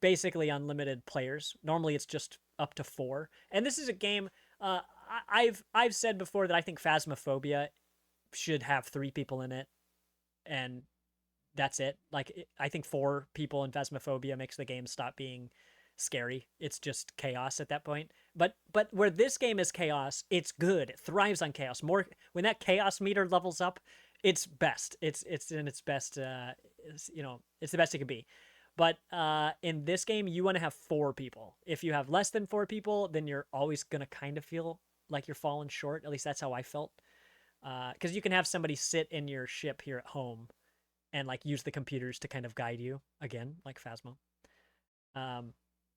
basically unlimited players. Normally, it's just up to 4. And this is a game. I've said before that I think Phasmophobia should have 3 people in it, and that's it. Like, I think 4 people in Phasmophobia makes the game stop being scary. It's just chaos at that point. But where this game is chaos, it's good. It thrives on chaos. More when that chaos meter levels up, it's best. It's in its best. You know, it's the best it could be. But in this game, you want to have 4 people. If you have less than 4 people, then you're always going to kind of feel like you're falling short. At least that's how I felt. Because you can have somebody sit in your ship here at home and like use the computers to kind of guide you again, like Phasmo.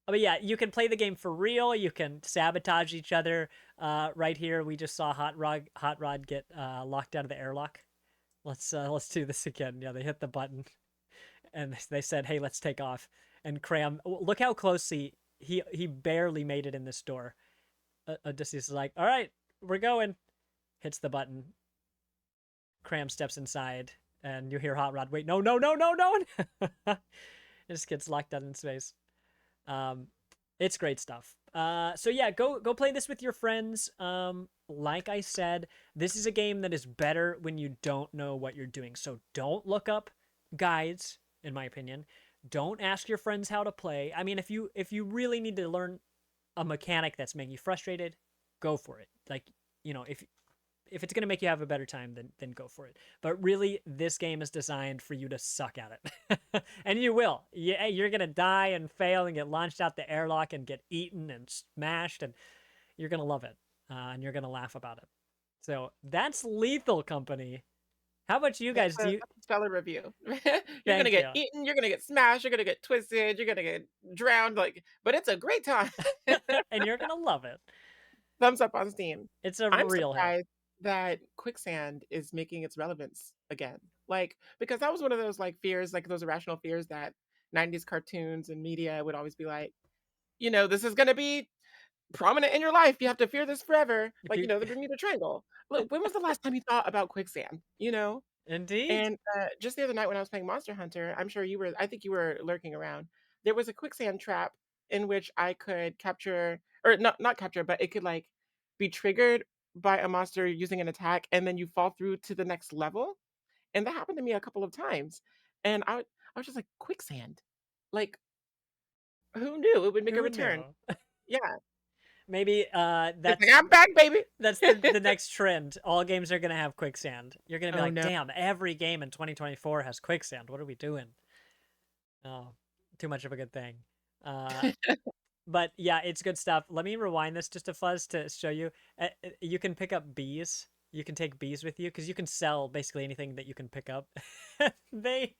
But yeah, you can play the game for real. You can sabotage each other. Right here, we just saw Hot Rod get locked out of the airlock. Let's do this again. Yeah, they hit the button, and they said, "Hey, let's take off." And Cram, look how close he barely made it in this door. Odysseus is like, "All right, we're going." Hits the button. Cram steps inside, and you hear Hot Rod, "Wait, no, no, no, no, no!" It just gets locked out in space. It's great stuff. So yeah, go play this with your friends. Like I said, this is a game that is better when you don't know what you're doing. So don't look up guides, in my opinion. Don't ask your friends how to play. I mean, if you really need to learn a mechanic that's making you frustrated, go for it. Like, you know, if it's going to make you have a better time, then go for it. But really, this game is designed for you to suck at it. And you will. Yeah, you're going to die and fail and get launched out the airlock and get eaten and smashed, and you're going to love it. And you're going to laugh about it. So that's Lethal Company. How about you guys? That's a stellar review. You're Thank gonna get you. eaten, you're gonna get smashed, you're gonna get twisted, you're gonna get drowned, but it's a great time. And you're going to love it. Thumbs up on Steam. It's a I'm real hit. surprised that quicksand is making its relevance again. Because that was one of those fears, those irrational fears that 90s cartoons and media would always be like, this is gonna be prominent in your life. You have to fear this forever. The Bermuda Triangle. Look, when was the last time you thought about quicksand? Indeed. And just the other night when I was playing Monster Hunter, I think you were lurking around. There was a quicksand trap in which I could capture, or not capture, but it could be triggered by a monster using an attack, and then you fall through to the next level. And that happened to me a couple of times. And I was just like, quicksand. Like, who knew it would make a Who return? knew? Yeah. Maybe It's that's like, I'm back, baby. that's the next trend. All games are gonna have quicksand. You're gonna be Oh, like, no. damn, every game in 2024 has quicksand. What are we doing? Oh, too much of a good thing. But yeah, it's good stuff. Let me rewind this just a fuzz to show you. You can pick up bees. You can take bees with you because you can sell basically anything that you can pick up. They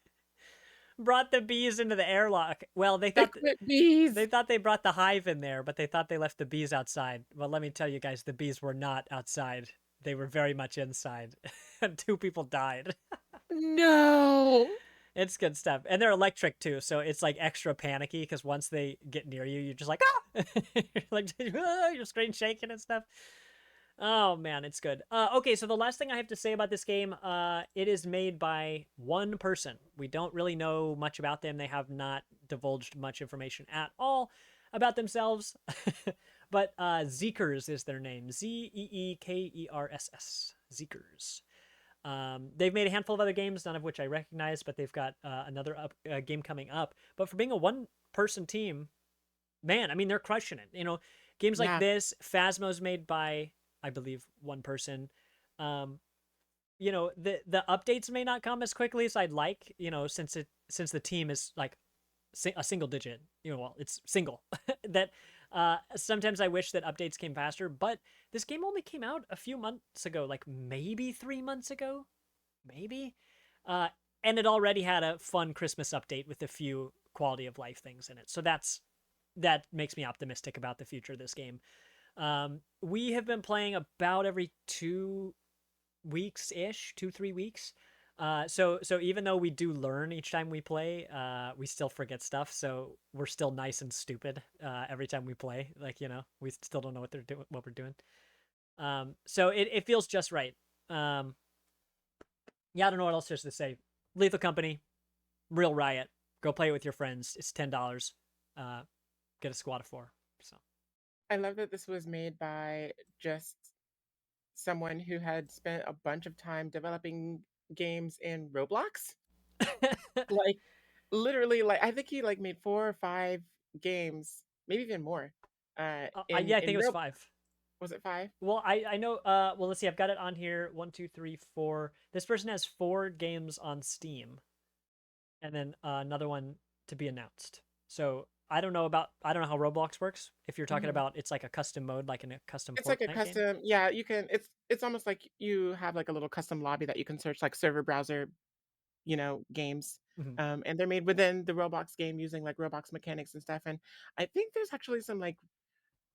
brought the bees into the airlock. Well, they thought bees. they thought they brought the hive in there, but they thought they left the bees outside. Well, let me tell you guys, the bees were not outside. They were very much inside. And 2 people died. No. It's good stuff. And they're electric too, so it's like extra panicky because once they get near you, you're just like, ah! You're like, your screen shaking and stuff. Oh man, it's good. Okay, so the last thing I have to say about this game, it is made by one person. We don't really know much about them. They have not divulged much information at all about themselves. But Zeekers is their name. Zeekerss. Zeekers. They've made a handful of other games, none of which I recognize, but they've got another game coming up. But for being a one-person team, man, I mean, they're crushing it. Games like this, Phasmo's made by, I believe, one person. The updates may not come as quickly as I'd like, since the team is like a single digit, well, it's single. That sometimes I wish that updates came faster, but this game only came out a few months ago, like maybe 3 months ago, maybe. And it already had a fun Christmas update with a few quality of life things in it. So that makes me optimistic about the future of this game. We have been playing about every 2 weeks-ish, 2-3 weeks. So even though we do learn each time we play, we still forget stuff. So we're still nice and stupid every time we play. We still don't know what we're doing. So it feels just right. Yeah, I don't know what else there's to say. Lethal Company, real riot. Go play it with your friends. It's $10. Get a squad of 4. So I love that this was made by just someone who had spent a bunch of time developing games in Roblox. Literally, I think he made 4 or 5 games, maybe even more. Yeah, I think it was 5. Was it 5? Well, I know. Well, let's see. I've got it on here. 1, 2, 3, 4. This person has 4 games on Steam, and then another one to be announced. So I don't know how Roblox works. If you're talking Mhm. about it's like a custom mode, like in a custom It's like a Fortnite game. custom, yeah, you can it's almost like you have, like, a little custom lobby that you can search, like, server browser, games, Hmm. and they're made within the Roblox game using, like, Roblox mechanics and stuff, and I think there's actually some, like,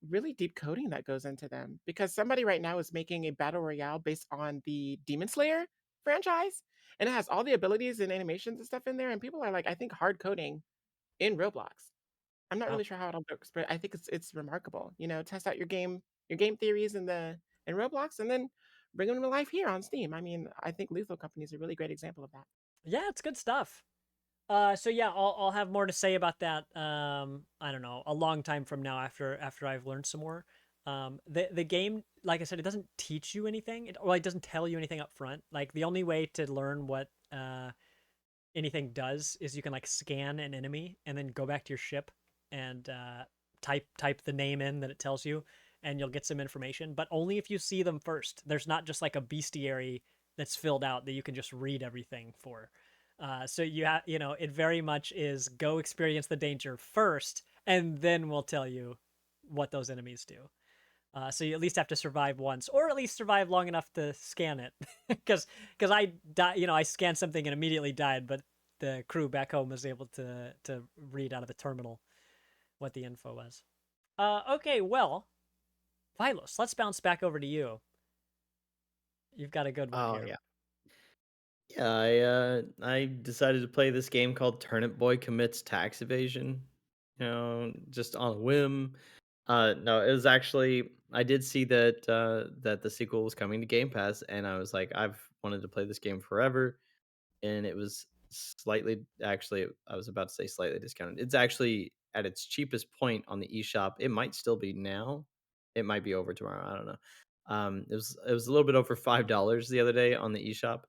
really deep coding that goes into them, because somebody right now is making a battle royale based on the Demon Slayer franchise, and it has all the abilities and animations and stuff in there, and people are, like, I think, hard coding in Roblox. I'm not Wow. really sure how it all works, but I think it's remarkable. Test out your game theories in Roblox, and then bring them to life here on Steam. I mean, I think Lethal Company is a really great example of that. Yeah, it's good stuff. So yeah, I'll have more to say about that. I don't know, a long time from now after I've learned some more. The game, like I said, it doesn't teach you anything. It doesn't tell you anything up front. Like the only way to learn what anything does is you can like scan an enemy and then go back to your ship and type the name in that it tells you, and you'll get some information. But only if you see them first. There's not just like a bestiary that's filled out that you can just read everything for. So it very much is go experience the danger first, and then we'll tell you what those enemies do. So you at least have to survive once, or at least survive long enough to scan it, because I I scanned something and immediately died, but the crew back home was able to read out of the terminal what the info was. Okay, well, Vilos, let's bounce back over to you. You've got a good one Oh here. yeah. Yeah, I decided to play this game called Turnip Boy Commits Tax Evasion. Just on a whim. No, it was actually I did see that the sequel was coming to Game Pass, and I was like, I've wanted to play this game forever, and it was slightly actually I was about to say slightly discounted. It's actually at its cheapest point on the eShop. It might still be now. It might be over tomorrow. I don't know. It was a little bit over $5 the other day on the eShop,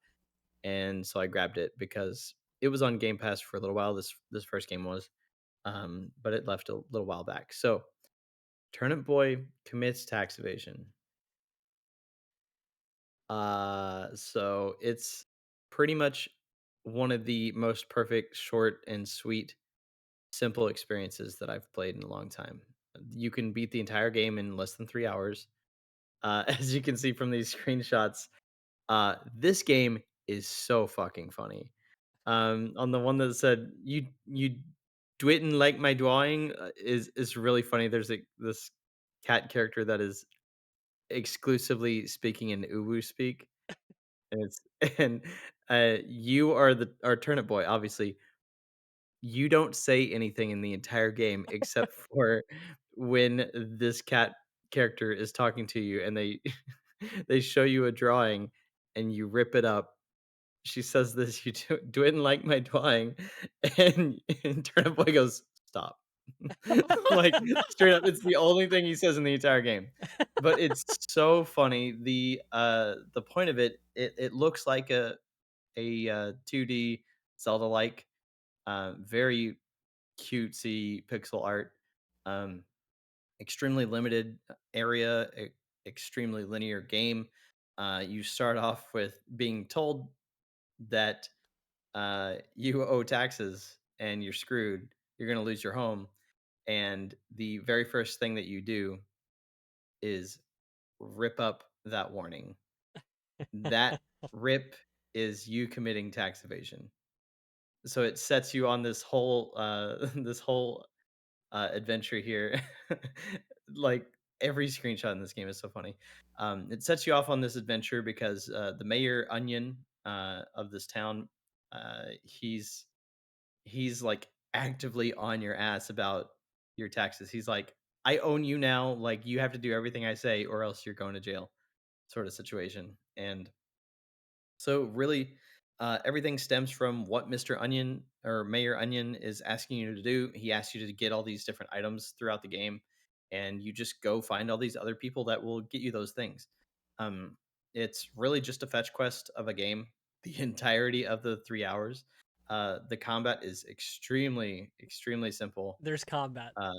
and so I grabbed it because it was on Game Pass for a little while. This first game was, but it left a little while back. So Turnip Boy commits tax evasion. So it's pretty much one of the most perfect, short and sweet, simple experiences that I've played in a long time. You can beat the entire game in less than 3 hours. As you can see from these screenshots, this game is so fucking funny. On the one that said you didn't like my drawing is really funny. There's this cat character that is exclusively speaking in Uwu speak, and it's and you are the our turnip boy. Obviously, you don't say anything in the entire game except for when this cat character is talking to you, and they they show you a drawing, and you rip it up. She says this, "You didn't like my drawing," and Turnip Boy goes, "Stop." Like, straight up, it's the only thing he says in the entire game. But it's so funny. The point of it looks like a 2D Zelda-like, very cutesy pixel art, um, extremely limited area, extremely linear game. You start off with being told that you owe taxes and you're screwed. You're going to lose your home. And the very first thing that you do is rip up that warning. That rip is you committing tax evasion. So it sets you on this whole this whole adventure here. Like every screenshot in this game is so funny. It sets you off on this adventure because the mayor Onion of this town, he's like actively on your ass about your taxes. He's like, I own you now. Like you have to do everything I say, or else you're going to jail, sort of situation. And so really, everything stems from what Mr. Onion or Mayor Onion is asking you to do. He asks you to get all these different items throughout the game, and you just go find all these other people that will get you those things. Um, it's really just a fetch quest of a game the entirety of the 3 hours. The combat is extremely, extremely simple. There's combat. Uh,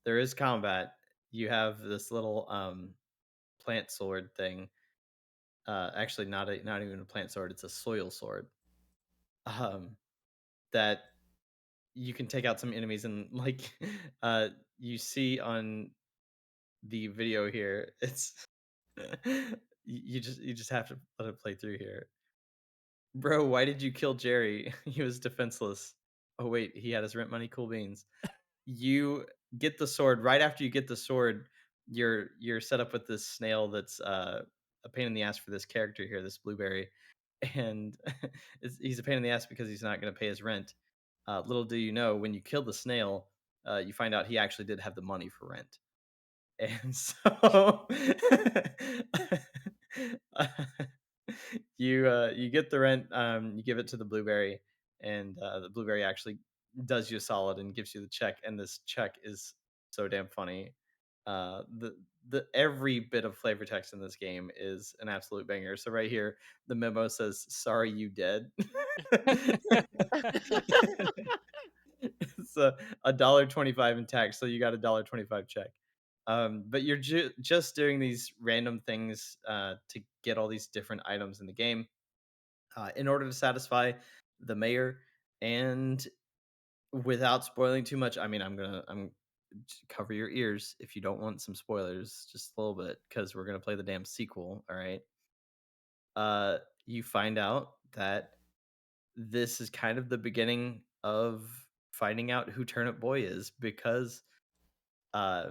there is combat. You have this little plant sword thing, actually not even a plant sword, it's a soil sword. Um, that you can take out some enemies and like you see on the video here, it's you just have to let it play through here. Bro, why did you kill Jerry? He was defenseless. Oh wait, he had his rent money. Cool beans. You get the sword. Right after you get the sword, you're set up with this snail that's a pain in the ass for this character here, this blueberry, and he's a pain in the ass because he's not going to pay his rent. Little do you know, when you kill the snail, you find out he actually did have the money for rent. And so you get the rent, you give it to the blueberry, and the blueberry actually does you a solid and gives you the check, and this check is so damn funny. The every bit of flavor text in this game is an absolute banger. So right here, the memo says, "Sorry, you dead." It's a $1.25 in tax, so you got $1.25 check. But you're just doing these random things to get all these different items in the game in order to satisfy the mayor. And without spoiling too much, I mean, I'm cover your ears if you don't want some spoilers, just a little bit, because we're gonna play the damn sequel. All right. You find out that this is kind of the beginning of finding out who Turnip Boy is, because uh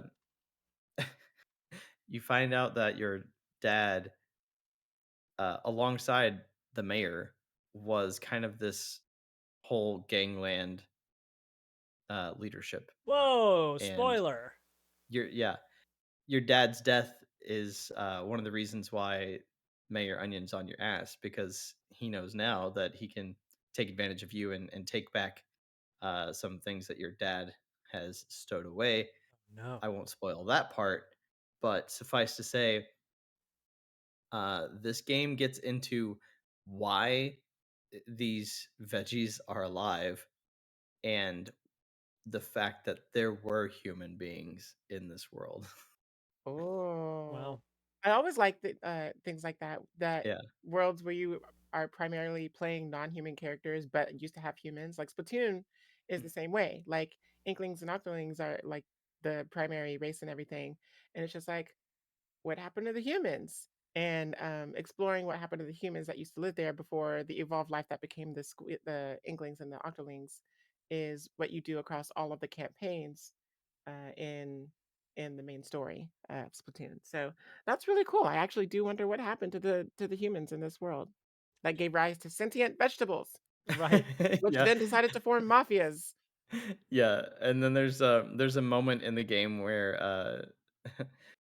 you find out that your dad, alongside the mayor, was kind of this whole gangland leadership. Whoa, And spoiler. yeah, your dad's death is one of the reasons why Mayor Onion's on your ass, because he knows now that he can take advantage of you and take back some things that your dad has stowed away. No. I won't spoil that part, but suffice to say, this game gets into why these veggies are alive, and the fact that there were human beings in this world. Oh, Well, I always like things like that. That Yeah. worlds where you are primarily playing non-human characters, but used to have humans. Like Splatoon is the same way. Like Inklings and Octolings are like the primary race and everything, and it's just like, what happened to the humans? And exploring what happened to the humans that used to live there before the evolved life that became the Inklings and the Octolings is what you do across all of the campaigns in the main story of Splatoon. So that's really cool. I actually do wonder what happened to the humans in this world that gave rise to sentient vegetables, right. which Yeah. then decided to form mafias. Yeah, and then there's a moment in the game where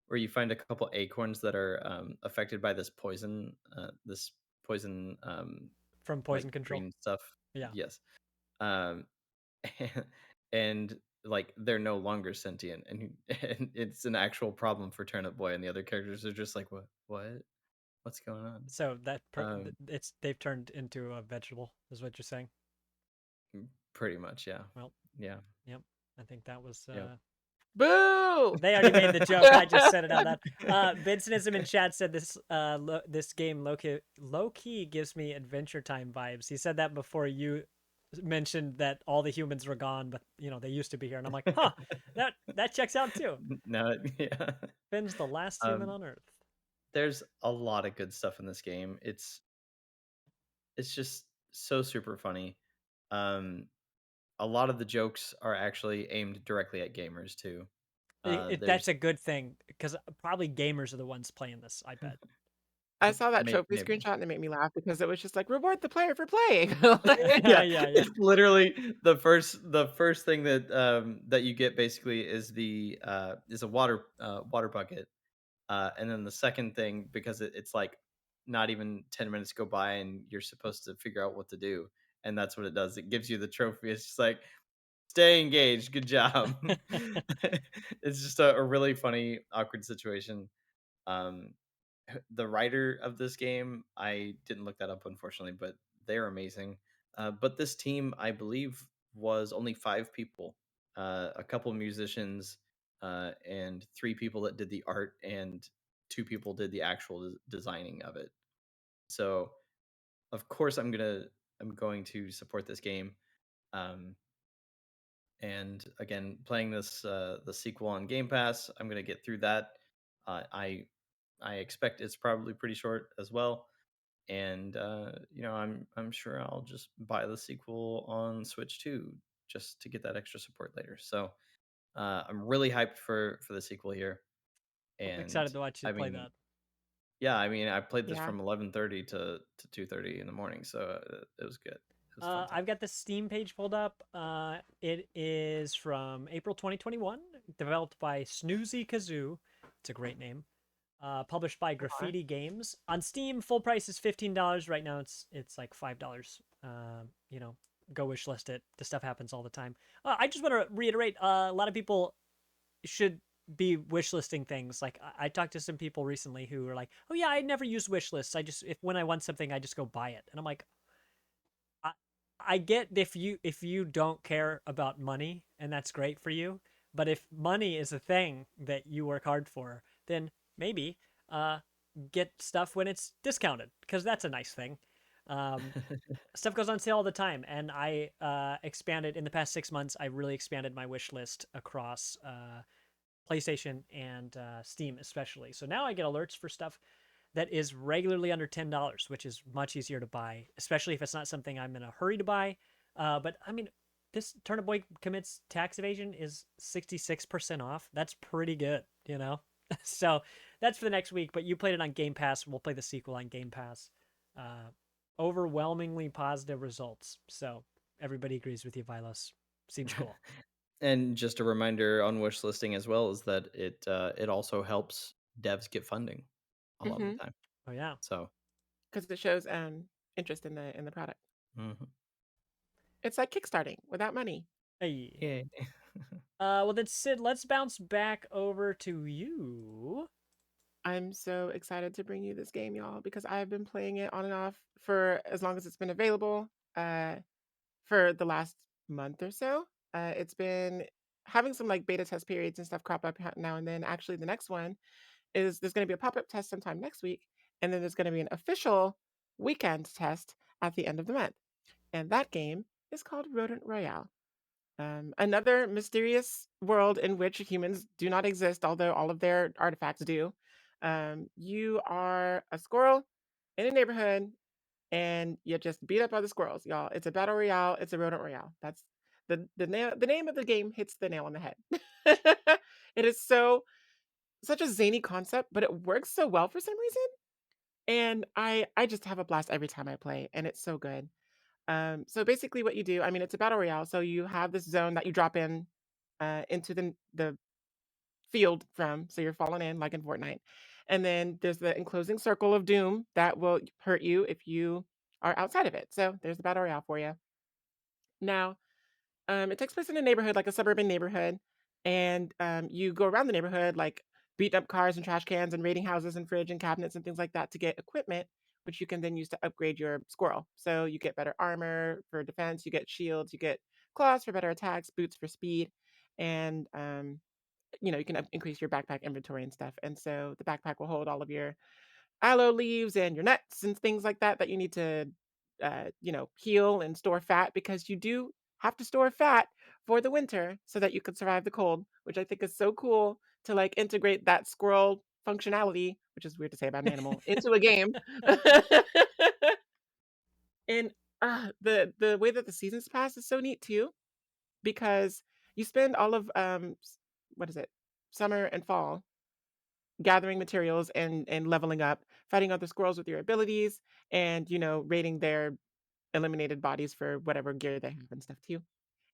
where you find a couple acorns that are affected by this poison From like poison control. green stuff. Yeah. Yes. Um and like they're no longer sentient, and it's an actual problem for Turnip Boy, and the other characters are just like, what's going on? So Um it's they've turned into a vegetable, is what you're saying. Pretty much, yeah. Well, Yeah. yep. I think that was Yep. Boo! they already made the joke. I just said it out loud. Bensonism in chat said this game low key gives me Adventure Time vibes. He said that before you mentioned that all the humans were gone, but they used to be here, and I'm like, huh, that checks out too. No, yeah. Finn's the last human Um on Earth. there's a lot of good stuff in this game. It's just so super funny. Um, a lot of the jokes are actually aimed directly at gamers too. That's There's a good thing because probably gamers are the ones playing this. I bet. I saw that trophy maybe. screenshot and it made me laugh because it was just like reward the player for playing. Yeah, Yeah, yeah, yeah. it's literally the first thing that you get basically is a water bucket. And then the second thing, because it's like not even 10 minutes go by and you're supposed to figure out what to do. And that's what it does. It gives you the trophy. It's just like, stay engaged. Good job. It's just a really funny, awkward situation. Um, the writer of this game, I didn't look that up, unfortunately, but they're amazing. But this team, I believe, was only 5 people, a couple musicians, and 3 people that did the art, and 2 people did the actual designing of it. So, of course, I'm going to support this game. Um, And again, playing this the sequel on Game Pass, I'm gonna get through that. I expect it's probably pretty short as well, and I'm sure I'll just buy the sequel on Switch too, just to get that extra support later. So I'm really hyped for the sequel here, I'm and excited to watch you I play mean, that. yeah, I mean, I played this Yeah. from 11:30 to 2:30 in the morning, so it was good. It was a fun time. I've got the Steam page pulled up. It is from April 2021, developed by Snoozy Kazoo. It's a great name. Published by Aw. Graffiti Games. On Steam, full price is $15. Right now, it's like $5. You know, go wishlist it. This stuff happens all the time. I just want to reiterate: a lot of people should be wishlisting things. Like I talked to some people recently who were like, "Oh yeah, I never use wishlists. I just if when I want something, I just go buy it." And I'm like, I, I get if you don't care about money and that's great for you, but if money is a thing that you work hard for, then maybe uh get stuff when it's discounted because that's a nice thing. Um, Stuff goes on sale all the time, and I expanded in the past 6 months. I really expanded my wish list across PlayStation and Steam, especially. So now I get alerts for stuff that is regularly under $10, which is much easier to buy, especially if it's not something I'm in a hurry to buy. But I mean, this Turnip Boy Commits tax evasion is 66% off. That's pretty good, you know? So that's for the next week, but you played it on Game Pass. We'll play the sequel on Game Pass. Uh, Overwhelmingly positive results. So everybody agrees with you, Vilos. Seems cool. And just a reminder on wish listing as well is that it also helps devs get funding a lot of the Mm-hmm. time. Oh, yeah. So Because it shows interest in the product. mhm. It's like kickstarting without money. Hey. Yay. Well then, Sid, let's bounce back over to you. I'm so excited to bring you this game, y'all, because I've been playing it on and off for as long as it's been available. For the last month or so. It's been having some like beta test periods and stuff crop up now and then. Actually, the next one is there's going to be a pop up test sometime next week, and then there's going to be an official weekend test at the end of the month. And that game is called Rodent Royale. Another mysterious world in which humans do not exist, although all of their artifacts do. You are a squirrel in a neighborhood and you just beat up other squirrels, y'all. It's a battle royale. It's a rodent royale. That's the name of the game hits the nail on the head. It is such a zany concept, but it works so well for some reason. And I just have a blast every time I play, and it's so good. So basically, what you do, I mean, it's a battle royale. So you have this zone that you drop in into the field from. So you're falling in like in Fortnite, and then there's the enclosing circle of doom that will hurt you if you are outside of it. So there's the battle royale for you. Now, it takes place in a neighborhood, like a suburban neighborhood, and you go around the neighborhood, like beating up cars and trash cans and raiding houses and fridge and cabinets and things like that to get equipment, which you can then use to upgrade your squirrel. So you get better armor for defense, you get shields, you get claws for better attacks, boots for speed, and you can increase your backpack inventory and stuff. And so the backpack will hold all of your aloe leaves and your nuts and things like that that you need to, heal and store fat because you do have to store fat for the winter so that you can survive the cold, which I think is so cool to like integrate that squirrel functionality, which is weird to say about an animal, into a game. And the way that the seasons pass is so neat too because you spend all of what is it, summer and fall gathering materials and leveling up, fighting other squirrels with your abilities, and raiding their eliminated bodies for whatever gear they have and stuff too.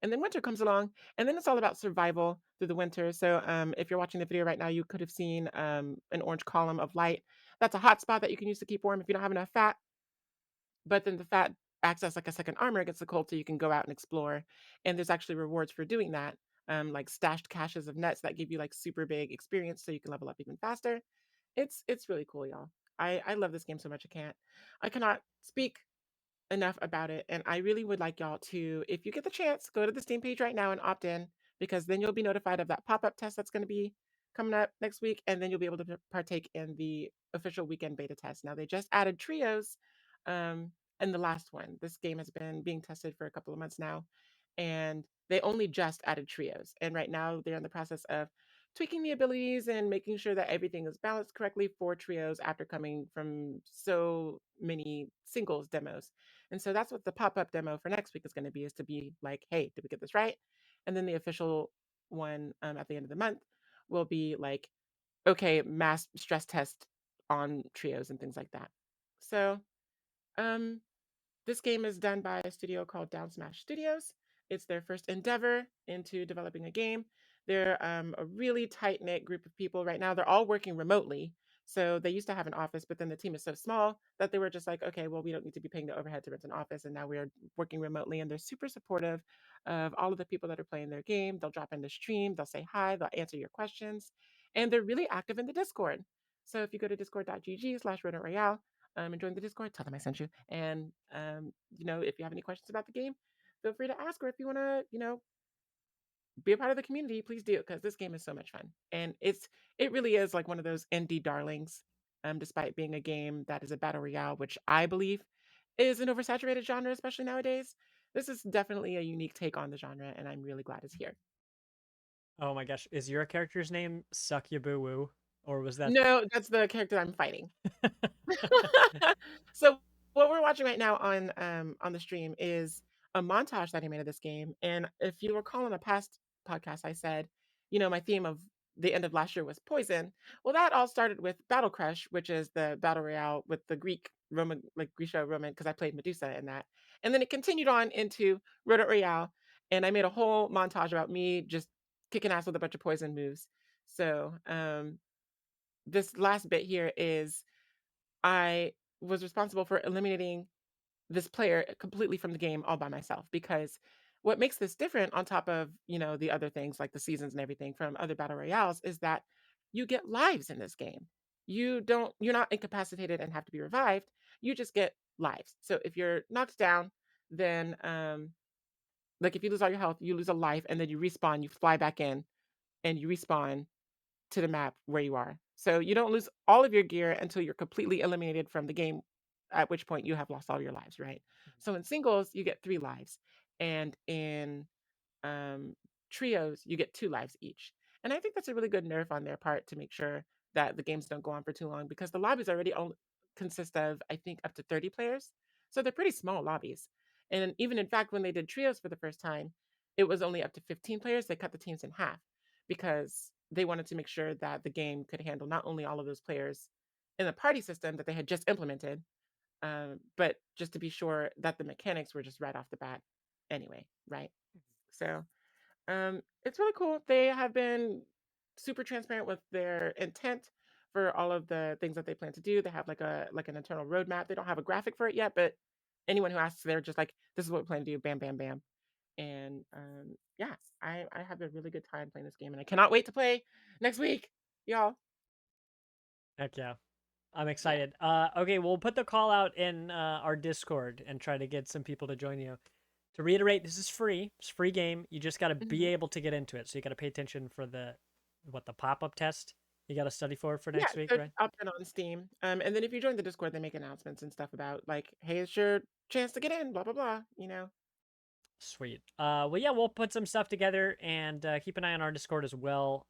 And then winter comes along, and then it's all about survival through the winter. So if you're watching the video right now, you could have seen an orange column of light. That's a hot spot that you can use to keep warm if you don't have enough fat. But then the fat acts as like a second armor against the cold, so you can go out and explore. And there's actually rewards for doing that, like stashed caches of nuts that give you like super big experience, so you can level up even faster. It's really cool, y'all. I love this game so much. I cannot speak enough about it. And I really would like y'all to, if you get the chance, go to the Steam page right now and opt in because then you'll be notified of that pop up test that's going to be coming up next week. And then you'll be able to partake in the official weekend beta test. Now, they just added trios in the last one. This game has been being tested for a couple of months now. And they only just added trios. And right now they're in the process of tweaking the abilities and making sure that everything is balanced correctly for trios after coming from so many singles demos. And so that's what the pop-up demo for next week is going to be, is to be like, hey, did we get this right? And then the official one at the end of the month will be like, okay, mass stress test on trios and things like that. So um this game is done by a studio called Down Smash Studios. It's their first endeavor into developing a game. They're a really tight knit group of people right now. They're all working remotely. So they used to have an office, but then the team is so small that they were just like, okay, well, we don't need to be paying the overhead to rent an office. And now we're working remotely. And they're super supportive of all of the people that are playing their game. They'll drop in the stream, they'll say hi, they'll answer your questions. And they're really active in the Discord. So if you go to discord.gg/Rodent Royale, and join the Discord, tell them I sent you. And, if you have any questions about the game, feel free to ask. Or if you want to, be a part of the community, please do, because this game is so much fun. And it really is like one of those indie darlings, despite being a game that is a battle royale, which I believe is an oversaturated genre, especially nowadays. This is definitely a unique take on the genre, and I'm really glad it's here. Oh my gosh, is your character's name Succubu Woo? Or was that No, that's the character I'm fighting. So what we're watching right now on the stream is a montage that I made of this game. And if you recall in a past podcast, I said, my theme of the end of last year was poison. Well, that all started with Battle Crush, which is the battle royale with the Greek Roman, like Greco-Roman, because I played Medusa in that. And then it continued on into Rodent Royale, and I made a whole montage about me just kicking ass with a bunch of poison moves. So this last bit here is I was responsible for eliminating this player completely from the game all by myself, because what makes this different on top of, the other things like the seasons and everything from other battle royales is that you get lives in this game. You're not incapacitated and have to be revived. You just get lives. So if you're knocked down, then like if you lose all your health, you lose a life, and then you respawn, you fly back in and you respawn to the map where you are. So you don't lose all of your gear until you're completely eliminated from the game, at which point you have lost all your lives, right? So in singles, you get 3 lives. And in um, trios, you get 2 lives each. And I think that's a really good nerf on their part to make sure that the games don't go on for too long, because the lobbies already only consist of, I think, up to 30 players. So they're pretty small lobbies. And even in fact, when they did trios for the first time, it was only up to 15 players. They cut the teams in half because they wanted to make sure that the game could handle not only all of those players in the party system that they had just implemented, but just to be sure that the mechanics were just right off the bat anyway, right? So it's really cool. They have been super transparent with their intent for all of the things that they plan to do. They have like an internal roadmap. They don't have a graphic for it yet, but anyone who asks, they're just like, "This is what we plan to do." Bam, bam, bam. And yeah, I have a really good time playing this game, and I cannot wait to play next week, y'all. Heck yeah. I'm Yeah. excited. Okay, we'll put the call out in our Discord and try to get some people to join you. To reiterate, this is free. It's a free game. You just got to be Mhm. able to get into it. So you got to pay attention for the pop-up test you got to study for Yeah, next week, so it's right? up and on Steam. And then if you join the Discord, they make announcements and stuff about like, "Hey, it's your chance to get in." Blah blah blah. Sweet. Well, yeah, we'll put some stuff together and keep an eye on our Discord as well,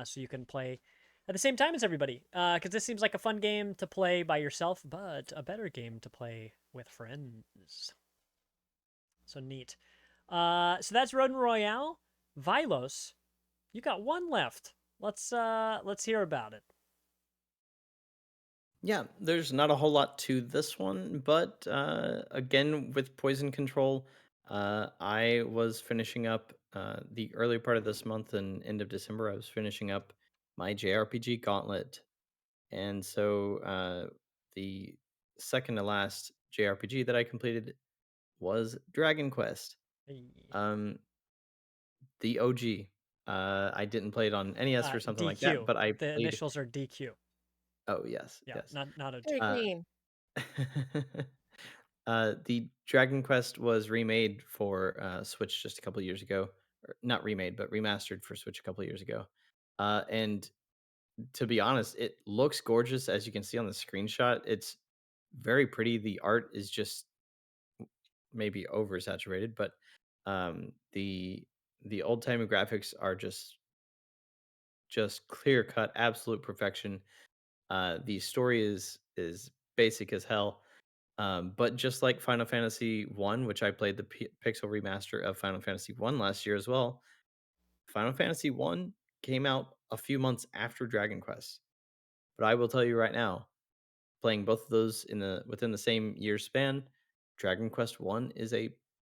so you can play at the same time as everybody. Because this seems like a fun game to play by yourself, but a better game to play with friends. So neat. So that's Rodent Royale. Vilos, you got one left. Let's hear about it. Yeah, there's not a whole lot to this one, but again, with poison control, I was finishing up the early part of this month and end of December. I was finishing up my JRPG Gauntlet, and so the second to last JRPG that I completed was Dragonquest, um, the OG. I didn't play it on NES or something like that, DQ. but I The played. initials are DQ. Oh yes, Yeah, yes. not OG. Dairy Uh, Queen. the Dragon Quest was remade for Switch just a couple years ago, or not remade, but remastered for Switch a couple years ago. And to be honest, it looks gorgeous as you can see on the screenshot. It's very pretty. The art is just maybe oversaturated, but the the old timey graphics are just clear cut, absolute perfection. The story is basic as hell. But just like Final Fantasy One, which I played the pixel remaster of Final Fantasy One last year as well. Final Fantasy One came out a few months after Dragon Quest, but I will tell you right now, playing both of those in the within the same year span, Dragon Quest One is a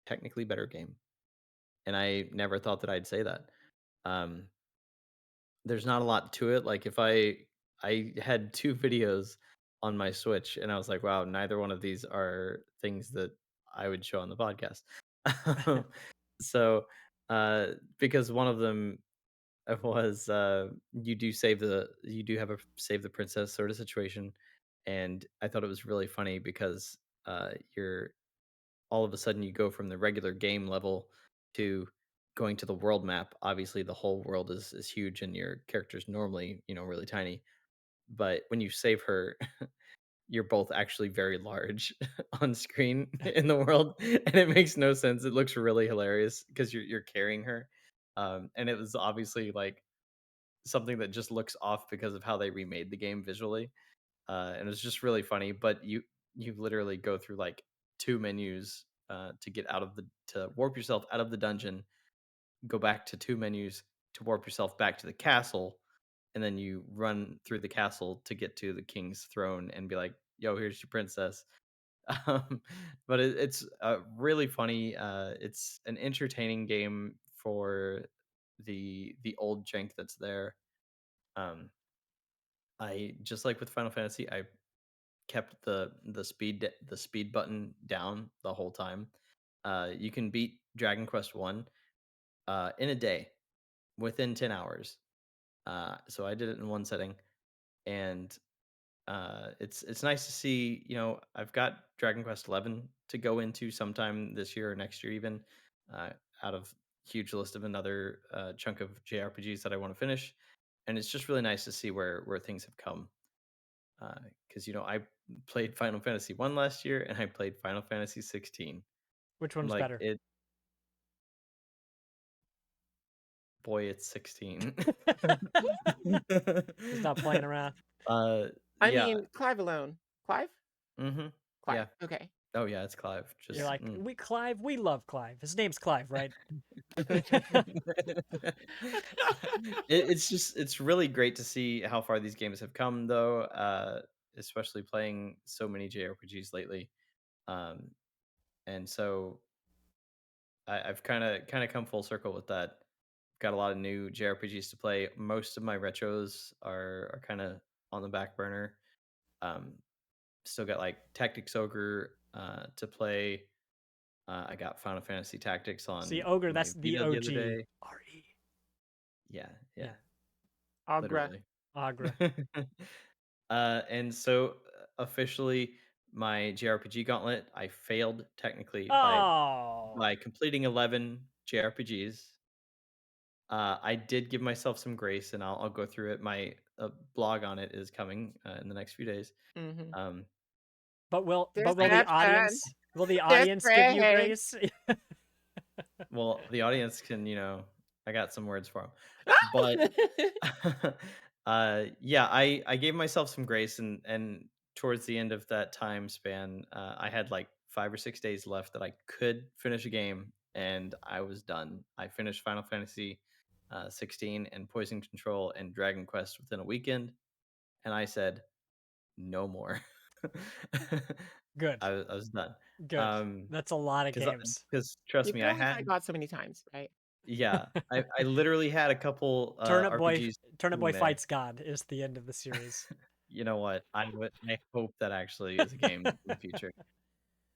technically better game, and I never thought that I'd say that. Um, there's not a lot to it. Like if I had 2 videos on my Switch and I was like, "Wow, neither one of these are things that I would show on the podcast." Um, so, because one of them was, you do have a save the princess sort of situation, and I thought it was really funny because, you're all of a sudden you go from the regular game level to going to the world map. Obviously, the whole world is huge, and your character's normally really tiny. But when you save her, you're both actually very large on screen in the world, and it makes no sense. It looks really hilarious because you're carrying her, and it was obviously like something that just looks off because of how they remade the game visually, and it's just really funny. But you literally go through like 2 menus to get out of the to warp yourself out of the dungeon, go back to 2 menus to warp yourself back to the castle, and then you run through the castle to get to the king's throne and be like, "Yo, here's your princess." Um, but it's really funny. It's an entertaining game for the old jank that's there. Um, I just like with Final Fantasy, I kept the speed button down the whole time. You can beat Dragon Quest One in a day within 10 hours. So I did it in one setting, and it's nice to see. I've got Dragon Quest 11 to go into sometime this year or next year, even uh, out of huge list of another chunk of JRPGs that I want to finish, and it's just really nice to see where things have come. Because I played Final Fantasy One last year, and I played Final Fantasy 16. Which one's Like better? it, boy, it's 16. He's not playing around. I Yeah. mean, Clive alone. Clive? Mm-hmm. Clive. Yeah. Okay. Oh yeah, it's Clive. You're Just like, we love Clive. His name's Clive, right? It's really great to see how far these games have come, though. Especially playing so many JRPGs lately. Um, and so I've kind of come full circle with that. Got a lot of new JRPGs to play. Most of my retros are kind of on the back burner. Um, Still got like Tactics Ogre to play. I got Final Fantasy Tactics See, on Ogre, my that's the Vita the other OG. day. R-E. Yeah, yeah, Yeah. Agra. literally. Agra. And so officially, my JRPG gauntlet, I failed technically Oh, by completing 11 JRPGs. I did give myself some grace, and I'll go through it. My blog on it is coming in the next few days. Mm-hmm. Um, but will the Deception. audience give you Disgrace. grace? well, the audience can, I got some words for them, but yeah, I gave myself some grace, and towards the end of that time span, I had like 5 or 6 days left that I could finish a game, and I was done. I finished Final Fantasy 16 and Poison Control and Dragon Quest within a weekend, and I said no more. Good. I was done. Good. Um, That's a lot of because games. trust You me, can I only fight had God so many times, right? yeah, I literally had a couple Turnip Boy RPGs Turnip sitting Boy there. Fights God is the end of the series. You know what? I hope that actually is a game in the future.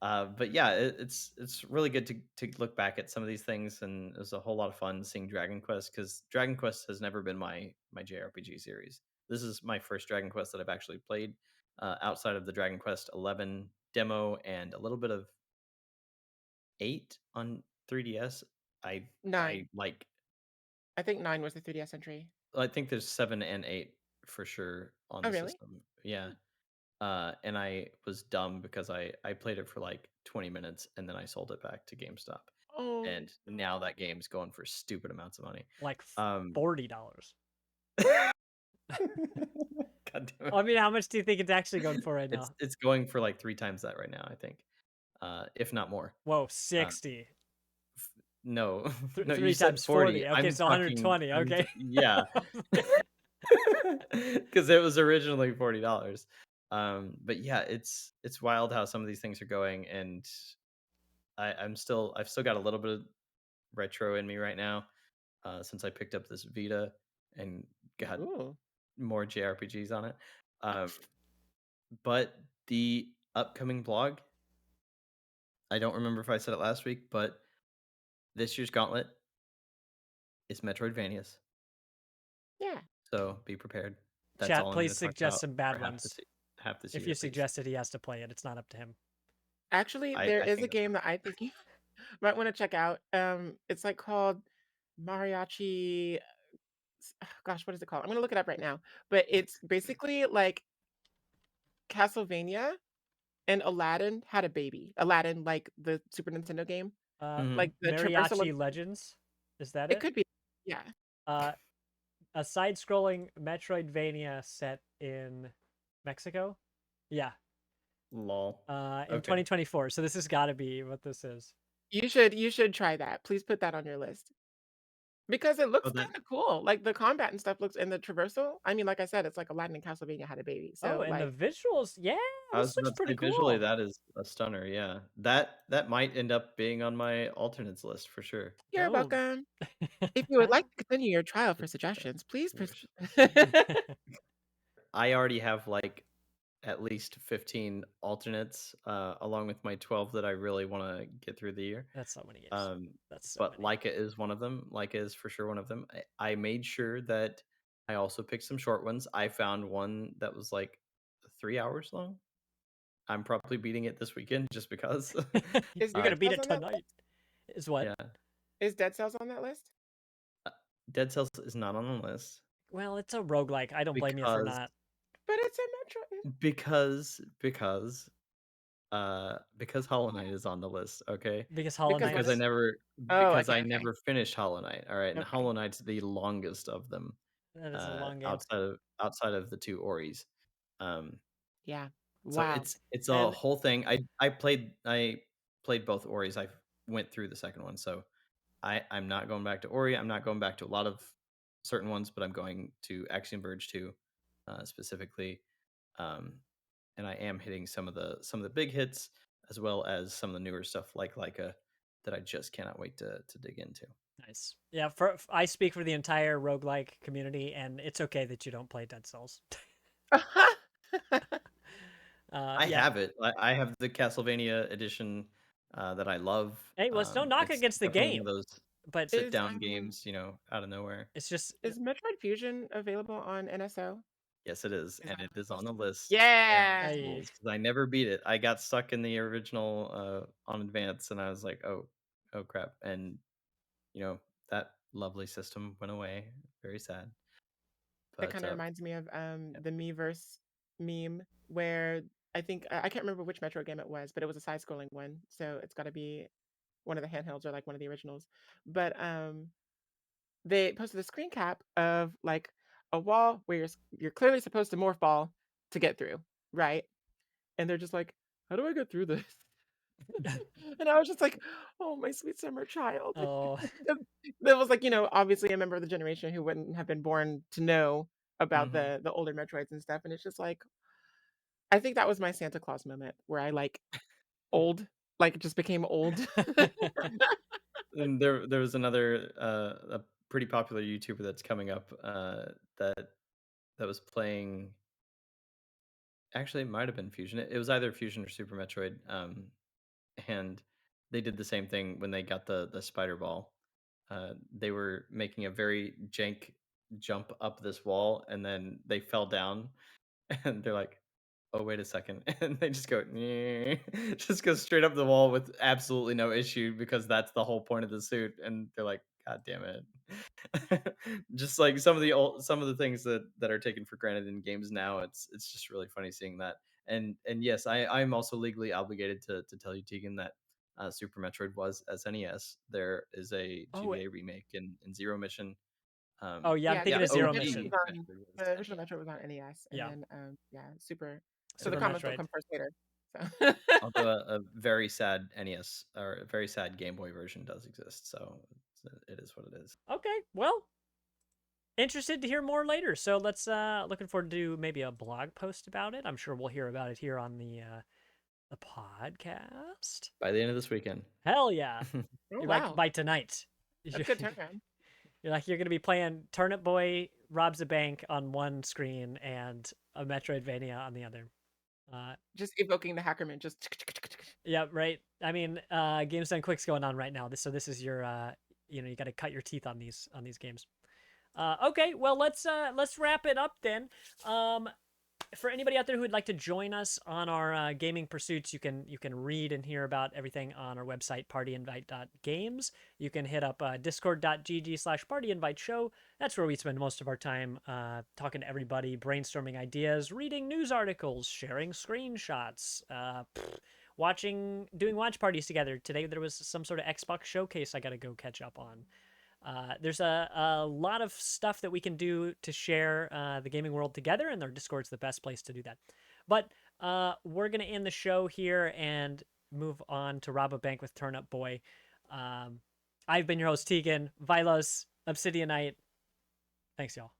But yeah, it's really good to look back at some of these things, and it was a whole lot of fun seeing Dragon Quest because Dragon Quest has never been my JRPG series. This is my first Dragon Quest that I've actually played outside of the Dragon Quest 11 demo and a little bit of 8 on 3DS. I 9. I like I think 9 was the 3DS entry. I think there's 7 and 8 for sure on Oh, the really? system. Yeah. And I was dumb because I played it for like 20 minutes and then I sold it back to GameStop. Oh, and now that game's going for stupid amounts of money. Like Um, $40. God damn I it. mean, how much do you think it's actually going for right It's now? it's going for like 3 times that right now, I think. If not more. Whoa, Uh, 60. no, no, you Three said times 40. 40. Okay, I'm so talking 120. Okay. yeah. Because it was originally $40. But yeah, it's wild how some of these things are going, and I've still got a little bit of retro in me right now, since I picked up this Vita and got ooh. more JRPGs on it. Um, but the upcoming blog, I don't remember if I said it last week, but this year's Gauntlet is Metroidvanias, Yeah. so be prepared. That's Chat, all I'm please going to talk suggest about some for bad ones. half this If year, you please. suggest it, he has to play it. It's not up to him. Actually, there I is a think that's game that I think you might want to check out. It's like called Mariachi. Gosh, what is it called? I'm gonna look it up right now. But it's basically like Castlevania and Aladdin had a baby. Aladdin, like the Super Nintendo game, Mhm. like the traversal. Mariachi Legends. Is that It it? could be, yeah. Uh, a side-scrolling Metroidvania set in Mexico. Yeah. Lol. In Okay. 2024. So this has got to be what this is. You should try that. Please put that on your list because it Oh, looks that kind of cool. Like the combat and stuff looks, and the traversal. I mean, like I said, it's like Aladdin and Castlevania had a baby. Oh, So and the like, visuals. Yeah, I was this looks about to say pretty visually cool. that is a stunner, yeah. That might end up being on my alternates list for sure. you're Oh. welcome. If you would like to continue your trial for suggestions, please. Wish. I already have like at least 15 alternates, along with my 12 that I really want to get through the year. That's so many games. Um, That's so but many. Leica is one of them. Leica is for sure one of them. I made sure that I also picked some short ones. I found one that was like 3 hours long. I'm probably beating it this weekend just because. Is You're uh, gonna Dead beat Cells it on that list? tonight. Is what? yeah, Is Dead Cells on that list? uh, Dead Cells is not on the list Well, it's a roguelike. I don't blame you for because not. But it's a Metro. because because because Hollow Knight is on the list. Okay, Because Hollow Because Knight what because is? is Oh, I okay, okay, never finished Hollow Knight. All right, and okay. Hollow Knight's the longest of them, that is a long game. outside of the two Oris. Um, Yeah. so Wow. it's a And whole thing. I played both Oris. I went through the second one, so I'm not going back to Ori. I'm not going back to a lot of certain ones, but I'm going to Axiom Verge 2, specifically. Um, and I am hitting some of the big hits as well as some of the newer stuff like Leica that I just cannot wait to dig into. Nice. Yeah, I speak for the entire roguelike community, and it's okay that you don't play Dead Cells. I Yeah. have it. I have the Castlevania edition that I love. Hey, well, it's no knock It's against the definitely one game, of those but sit is down games, out of nowhere. it's just is Metroid Fusion available on NSO? Yes, it is, Is and that on it is the on list? the list. And Yeah. I because I never beat it, I got stuck in the original on advance, and I was like, oh crap, and that lovely system went away. Very sad, That but kind of reminds me of yeah. the Miiverse meme where I think I can't remember which Metro game it was, but it was a side-scrolling one, so it's got to be one of the handhelds or like one of the originals. But they posted a screen cap of like a wall where you're clearly supposed to morph ball to get through, right? And they're just like, "How do I get through this?" And I was just like, "Oh, my sweet summer child." oh That was like, obviously a member of the generation who wouldn't have been born to know about Hmm. the older Metroids and stuff. And it's just like, I think that was my Santa Claus moment where I like old, like just became old. And there was another a pretty popular YouTuber that's coming up that was playing. Actually, it might have been Fusion. It was either Fusion or Super Metroid. And they did the same thing when they got the spider ball. They were making a very jank jump up this wall, and then they fell down, and they're like, "Oh, wait a second," and they just go, "Nyeh," just go straight up the wall with absolutely no issue because that's the whole point of the suit, and they're like, "God damn it!" Just like some of the things that are taken for granted in games now, it's just really funny seeing that. And yes, I'm also legally obligated to tell you, Tegan, that Super Metroid was SNES. There is a Oh, GBA remake in Zero Mission. oh yeah, I'm Yeah, thinking The of Zero OG Mission. Metroid was the original NES. Metro was on NES, and Yeah, then Super. So the Super comments will Metroid. come first later. So Although a very sad NES or a very sad Game Boy version does exist, so it is what it is. Okay, well, interested to hear more later. So let's looking forward to maybe a blog post about it. I'm sure we'll hear about it here on the podcast. By the end of this weekend. Hell yeah. oh You're like wow, by tonight. that's a good turnaround. You're like you're gonna be playing Turnip Boy robs a bank on one screen and a Metroidvania on the other. Just evoking the Hackerman. Just Yeah, right. I mean, Games Done Quick's going on right now. So this is your you got to cut your teeth on these games. Okay, well let's wrap it up then. For anybody out there who would like to join us on our gaming pursuits, you can read and hear about everything on our website, partyinvite.games. You can hit up discord.gg/partyinviteshow. That's where we spend most of our time talking to everybody, brainstorming ideas, reading news articles, sharing screenshots, doing watch parties together. Today there was some sort of Xbox showcase I got to go catch up on. There's a lot of stuff that we can do to share the gaming world together, and our Discord's the best place to do that. But we're going to end the show here and move on to rob a bank with Turnip Boy. I've been your host, Tegan, Vilos, Obsidianite. Thanks, y'all.